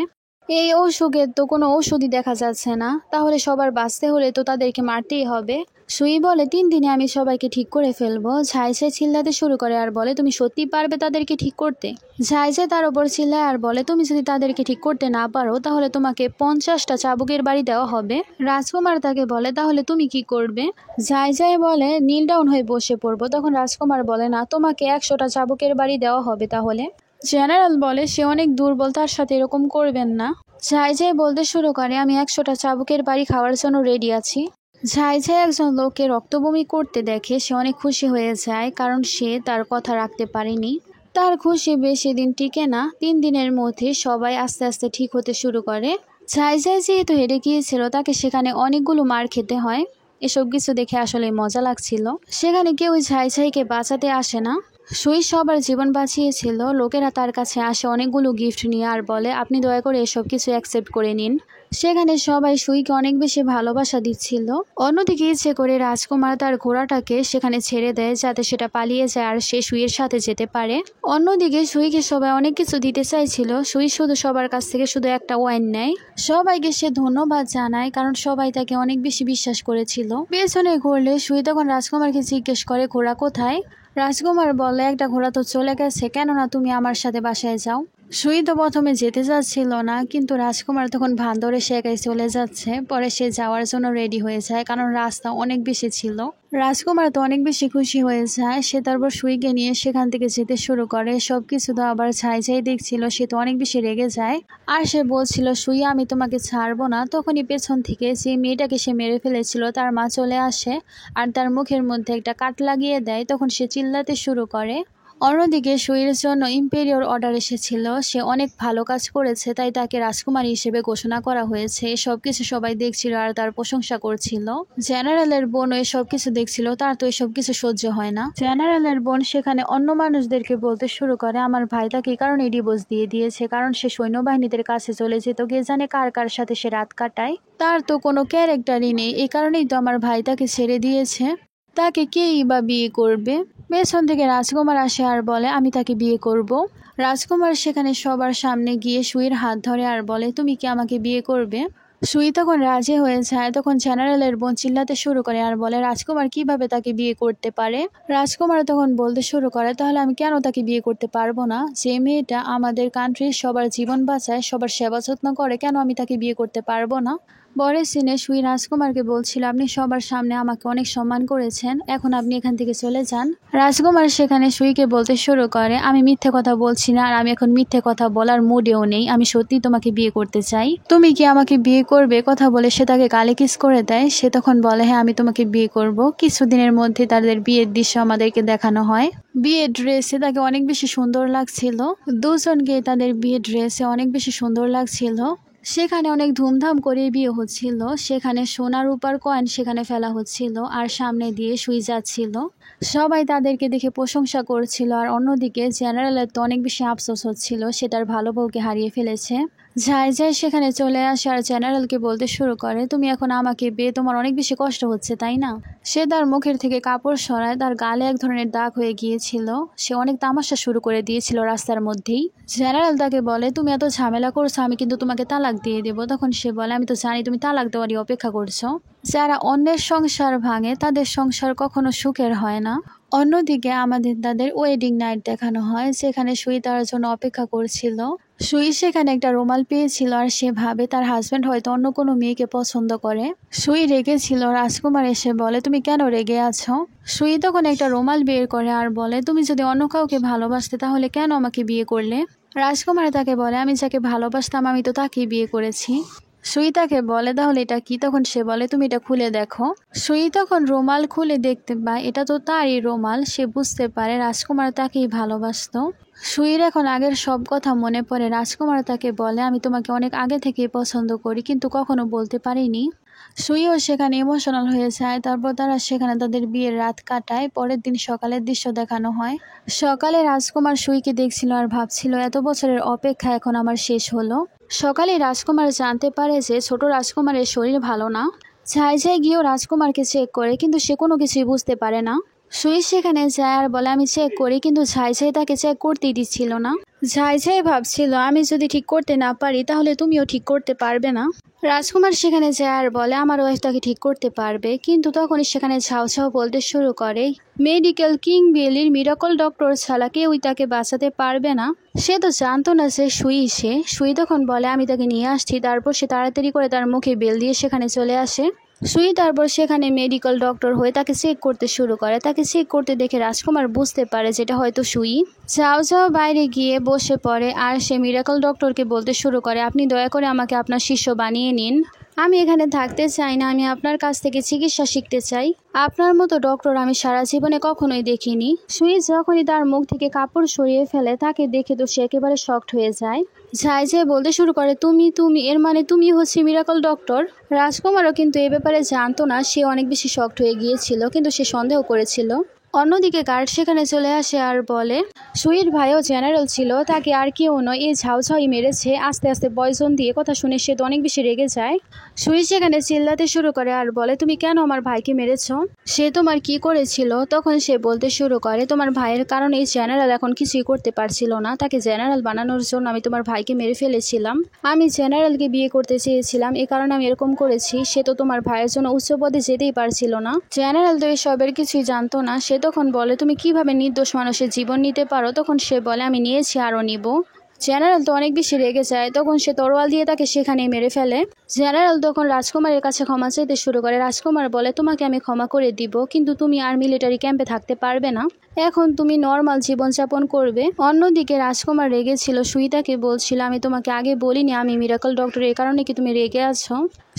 [SPEAKER 1] এই অসুখের তো কোনো ওষুধই দেখা যাচ্ছে না, তাহলে সবার বাঁচতে হলে তো তাদেরকে মারতেই হবে। সুই বলে 3 দিনে আমি সবাইকে ঠিক করে ফেলবো। ঝাই ঝাই চিল্লাতে শুরু করে আর বলে তুমি সত্যি পারবে তাদেরকে ঠিক করতে? ঝাই ঝাই তার ওপর চিল্লায় আর বলে তুমি যদি তাদেরকে ঠিক করতে না পারো তাহলে তোমাকে 50টা চাবুকের বাড়ি দেওয়া হবে। রাজকুমার তাকে বলে তাহলে তুমি কি করবে? ঝাই ঝাই বলে নীল ডাউন হয়ে বসে পড়বো। তখন রাজকুমার বলে না, তোমাকে 100টা চাবুকের বাড়ি দেওয়া হবে তাহলে। জেনারেল বলে সে অনেক দুর্বল, তার সাথে এরকম করবেন না। ঝাই ঝাই বলতে শুরু করে আমি 100টা চাবুকের বাড়ি খাওয়ার জন্য রেডি আছি। ঝাই ঝাই একজন লোককে রক্তবমি করতে দেখে সে অনেক খুশি হয়ে যায়, কারণ সে তার কথা রাখতে পারেনি। তার খুশি বেশি দিন টিকে না। 3 দিনের মধ্যে সবাই আস্তে আস্তে ঠিক হতে শুরু করে। ঝাই ঝাই যেহেতু হেরে গিয়েছিল তাকে সেখানে অনেকগুলো মার খেতে হয়। এসব কিছু দেখে আসলে মজা লাগছিল। সেখানে কেউ ঝাই ঝাইকে বাঁচাতে আসে না। সুই সবার জীবন বাঁচিয়েছিল। লোকেরা তার কাছে আসে অনেকগুলো গিফট নিয়ে আর বলে আপনি দয়া করে এসব কিছু অ্যাকসেপ্ট করে নিন। সেখানে সবাই সুইকে অনেক বেশি ভালোবাসা দিচ্ছিল। অন্যদিকে ইচ্ছে করে রাজকুমার তার ঘোড়াটাকে সেখানে ছেড়ে দেয় যাতে সেটা পালিয়ে যায় আর সে সুইয়ের সাথে যেতে পারে। অন্যদিকে সুইকে সবাই অনেক কিছু দিতে চাইছিল। সুই শুধু সবার কাছ থেকে শুধু একটা ওয়াইন নেয়। সবাইকে সে ধন্যবাদ জানায়, কারণ সবাই তাকে অনেক বেশি বিশ্বাস করেছিল। পেছনে ঘুরলে সুই তখন রাজকুমারকে জিজ্ঞেস করে ঘোড়া কোথায়? রাজকুমার বলে একটা ঘোড়া তো চলে গেছে, কেননা তুমি আমার সাথে বাসায় যাও। সুই তো প্রথমে যেতে যাচ্ছিল না, কিন্তু রাজকুমার তখন ভান ধরে সে একাই চলে যাচ্ছে। পরে সে যাওয়ার জন্য রেডি হয়ে যায়, কারণ রাস্তা অনেক বেশি ছিল। রাজকুমার তো অনেক বেশি খুশি হয়ে যায়। সে তারপর সুইকে নিয়ে সেখান থেকে যেতে শুরু করে। সবকিছু তো আবার ঝাই ঝাই দেখছিল। সে তো অনেক বেশি রেগে যায় আর সে বলছিল সুই আমি তোমাকে ছাড়বো না। তখনই পেছন থেকে যে মেয়েটাকে সে মেরে ফেলেছিল তার মা চলে আসে আর তার মুখের মধ্যে একটা কাট লাগিয়ে দেয়। তখন সে চিল্লাতে শুরু করে। অন্যদিকে সুইয়ের জন্য ইম্পেরিয়র অর্ডার এসেছিল। সে অনেক ভালো কাজ করেছে, তাই তাকে রাজকুমারী হিসেবে ঘোষণা করা হয়েছে। সবকিছু সবাই দেখছিল আর তার প্রশংসা করছিল। জেনারেলের বোনও এসব কিছু দেখছিল, তার তো এসব কিছু সহ্য হয় না। জেনারেলের বোন সেখানে অন্য মানুষদেরকে বলতে শুরু করে আমার ভাই তাকে এই কারণে ডিভোর্স দিয়ে দিয়েছে, কারণ সে সৈন্যবাহিনীদের কাছে চলে যেত, কে জানে কার কার সাথে সে রাত কাটায়। তার তো কোনো ক্যারেক্টারই নেই, এই কারণেই তো আমার ভাই তাকে ছেড়ে দিয়েছে। তাকে কেই বা বিয়ে করবে? পেছন থেকে রাজকুমার আসে আর বলে আমি তাকে বিয়ে করব। রাজকুমার সেখানে সবার সামনে গিয়ে সুইয়ের হাত ধরে আর বলে তুমি কি আমাকে বিয়ে করবে? সুই তখন রাজি হয়ে যায়। তখন জেনারেলের বোন চিল্লাতে শুরু করে আর বলে রাজকুমার কিভাবে তাকে বিয়ে করতে পারে। রাজকুমার তখন বলতে শুরু করে তাহলে আমি কেন তাকে বিয়ে করতে পারবো না, যে মেয়েটা আমাদের কান্ট্রির সবার জীবন বাঁচায়, সবার সেবা যত্ন করে, কেন আমি তাকে বিয়ে করতে পারবো না। পরের সিনে সুই রাজকুমারকে বলছিল আপনি সবার সামনে আমাকে অনেক সম্মান করেছেন, এখন আপনি এখান থেকে চলে যান। রাজকুমার সেখানে সুইকে বলতে শুরু করে আমি মিথ্যে কথা বলছি না, আর আমি এখন মিথ্যে কথা বলার মুডেও নেই, আমি সত্যি তোমাকে বিয়ে করতে চাই, তুমি কি আমাকে বিয়ে করবে। কথা বলে সে তাকে গালে কিস করে দেয়। সে তখন বলে হ্যাঁ আমি তোমাকে বিয়ে করব। কিছুদিনের মধ্যে তাদের বিয়ের দৃশ্য আমাদেরকে দেখানো হয়। বিয়ের ড্রেসে তাকে অনেক বেশি সুন্দর লাগছিল, দুজনকে তাদের বিয়ের ড্রেসে অনেক বেশি সুন্দর লাগছিল। সেখানে অনেক ধুমধাম করে বিয়ে হচ্ছিল, সেখানে সোনার রূপার কয়েন সেখানে ফেলা হচ্ছিল, আর সামনে দিয়ে সুই যাচ্ছিল। সবাই তাদেরকে দেখে প্রশংসা করছিল, আর অন্যদিকে জেনারেলের তো অনেক বেশি আফসোস হচ্ছিল, সে তার ভালো বউকে হারিয়ে ফেলেছে। যাই সেখানে চলে আসে আর জেনারেলকে বলতে শুরু করে তুমি এখন আমাকে বিয়ে, তোমার অনেক বেশি কষ্ট হচ্ছে তাই না। সে তার মুখের থেকে কাপড় সরায়, তার গালে এক ধরনের দাগ হয়ে গিয়েছিল, সে অনেক তামাশা শুরু করে দিয়েছিল রাস্তার মধ্যেই। জেনারেল তাকে বলে তুমি এত ঝামেলা করছো, আমি কিন্তু তোমাকে তালাক দিয়ে দেবো। তখন সে বলে আমি তো জানি তুমি তালাক দেওয়ারই অপেক্ষা করছো। যারা অন্যের সংসার ভাঙে তাদের সংসার কখনো সুখের হয় না। অন্যদিকে আমাদের তাদের ওয়েডিং নাইট দেখানো হয়, যেখানে সুই তার জন্য অপেক্ষা করছিল। সুই সেখানে একটা রুমাল পেয়েছিল, আর সে ভাবে তার হাজবেন্ড হয়তো অন্য কোনো মেয়েকে পছন্দ করে। সুই রেগে ছিল। রাজকুমার এসে বলে তুমি কেন রেগে আছো। সুই তখন একটা রুমাল বের করে আর বলে তুমি যদি অন্য কাউকে ভালোবাসতে তাহলে কেন আমাকে বিয়ে করলে। রাজকুমার তাকে বলে আমি যাকে ভালোবাসতাম আমি তো তাকেই বিয়ে করেছি। সুই তাকে বলে তাহলে এটা কি। তখন সে বলে তুমি এটা খুলে দেখো। সুই তখন রুমাল খুলে দেখতে পায় এটা তো তারই রুমাল। সে বুঝতে পারে রাজকুমার তাকেই ভালোবাসতো। সুইর এখন আগের সব কথা মনে পড়ে। রাজকুমার তাকে বলে আমি তোমাকে অনেক আগে থেকেই পছন্দ করি, কিন্তু কখনো বলতে পারিনি। সুইও সেখানে ইমোশনাল হয়ে যায়। তারপর তারা সেখানে তাদের বিয়ের রাত কাটায়। পরের দিন সকালের দৃশ্য দেখানো হয়। সকালে রাজকুমার সুইকে দেখছিল আর ভাবছিল এত বছরের অপেক্ষা এখন আমার শেষ হলো। সকালে রাজকুমার জানতে পারে যে ছোট রাজকুমারের শরীর ভালো না। ঝাই গিয়েও রাজকুমারকে চেক করে, কিন্তু সে কোনো কিছুই বুঝতে পারে না। সুই সেখানে যায় আর বলে আমি চেক করি, কিন্তু ঝাই তাকে চেক করতেই দিচ্ছিল না। ঝাই ভাবছিল আমি যদি ঠিক করতে না পারি তাহলে তুমিও ঠিক করতে পারবে না। রাজকুমার সেখানে যায় আর বলে আমার ওয়াইফ তাকে ঠিক করতে পারবে, কিন্তু তখনই সেখানে ঝাউ বলতে শুরু করে মেডিকেল কিং বেলির মিরাকল ডক্টর ছাড়া কেউই তাকে বাঁচাতে পারবে না। সে তো জানতো না যে সুই তখন বলে আমি তাকে নিয়ে আসছি। তারপর সে তাড়াতাড়ি করে তার মুখে বেল দিয়ে সেখানে চলে আসে। সুই তারপর সেখানে মেডিকেল ডক্টর হয়ে তাকে চেক করতে শুরু করে। তাকে চেক করতে দেখে রাজকুমার বুঝতে পারে যেটা হয়তো সুই। ঝাউ বাইরে গিয়ে বসে পড়ে আর সে মিরাকল ডক্টরকে বলতে শুরু করে আপনি দয়া করে আমাকে আপনার শিষ্য বানিয়ে নিন। আমি এখানে থাকতে চাই না, আমি আপনার কাছ থেকে চিকিৎসা শিখতে চাই। আপনার মতো ডক্টর আমি সারা জীবনে কখনোই দেখিনি। সুই যখনই তার মুখ থেকে কাপড় সরিয়ে ফেলে তাকে দেখে তো সে একেবারে শকড হয়ে যায়। ঝাই বলতে শুরু করে তুমি এর মানে তুমি হচ্ছে মিরাকল ডক্টর। রাজকুমারও কিন্তু এ ব্যাপারে জানতো না। সে অনেক বেশি শকড হয়ে গিয়েছিল, কিন্তু সে সন্দেহ করেছিল। অন্যদিকে গার্ড সেখানে চলে আসে আর বলে সুইর ভাইও জেনারেল ছিল, তাকে আর কেউ নয় এই ঝাউই মেরেছে আস্তে আস্তে পয়জন দিয়ে। কথা শুনে সে তো অনেক বেশি রেগে যায়। সুই সেখানে চিল্লাতে শুরু করে আর বলে তুমি কেন আমার ভাইকে মেরেছ, সে তোমার কি করেছিল। তখন সে বলতে শুরু করে তোমার ভাইয়ের কারণে এই জেনারেল এখন কিছুই করতে পারছিল না, তাকে জেনারেল বানানোর জন্য আমি তোমার ভাইকে মেরে ফেলেছিলাম। আমি জেনারেলকে বিয়ে করতে চেয়েছিলাম, এই কারণে আমি এরকম করেছি। সে তো তোমার ভাইয়ের জন্য উচ্চ পদে যেতেই পারছিল না। জেনারেল তো এসবের কিছুই জানতো না। সে তখন বলে তুমি কিভাবে নির্দোষ মানুষের জীবন নিতে পারো। তখন সে বলে আমি নিয়েছি আরও নিব। জেনারেল তো অনেক বেশি রেগে যায়। তখন সে তরোয়াল দিয়ে তাকে সেখানেই মেরে ফেলে। জেনারেল তখন রাজকুমারের কাছে ক্ষমা চাইতে শুরু করে। রাজকুমার বলে তোমাকে আমি ক্ষমা করে দিব, কিন্তু তুমি আর মিলিটারি ক্যাম্পে থাকতে পারবে না, এখন তুমি নর্মাল জীবনযাপন করবে। অন্যদিকে রাজকুমার রেগে ছিল। সুই তাকে বলছিল আমি তোমাকে আগে বলিনি আমি মিরাকল ডক্টর, এই কারণে কি তুমি রেগে আছো।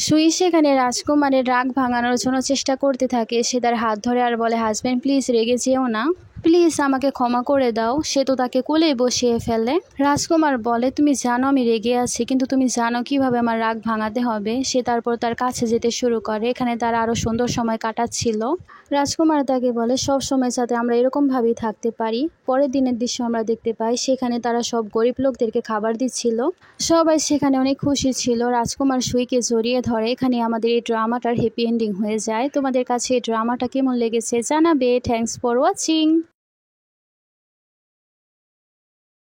[SPEAKER 1] সুই সেখানে রাজকুমারের রাগ ভাঙানোর জন্য চেষ্টা করতে থাকে। সে তার হাত ধরে আর বলে হাজব্যান্ড প্লিজ রেগে যেও না, প্লিজ আমাকে ক্ষমা করে দাও। সে তো তাকে কোলে বসিয়ে ফেলে। রাজকুমার বলে তুমি জানো আমি রেগে আছি, কিন্তু তুমি জানো কিভাবে আমার রাগ ভাঙাতে হবে। সে তারপর তার কাছে যেতে শুরু করে। এখানে তারা আরো সুন্দর সময় কাটাচ্ছিল। রাজকুমার তাকে বলে সব সময় যাতে আমরা এরকম ভাবেই থাকতে পারি। পরের দিনের দৃশ্য আমরা দেখতে পাই, সেখানে তারা সব গরিব লোকদেরকে খাবার দিচ্ছিল। সবাই সেখানে অনেক খুশি ছিল। রাজকুমার সুইকে জড়িয়ে ধরে। এখানে আমাদের এই ড্রামাটার হ্যাপি এন্ডিং হয়ে যায়। তোমাদের কাছে এই ড্রামাটা কেমন লেগেছে জানাবে। Thanks for watching.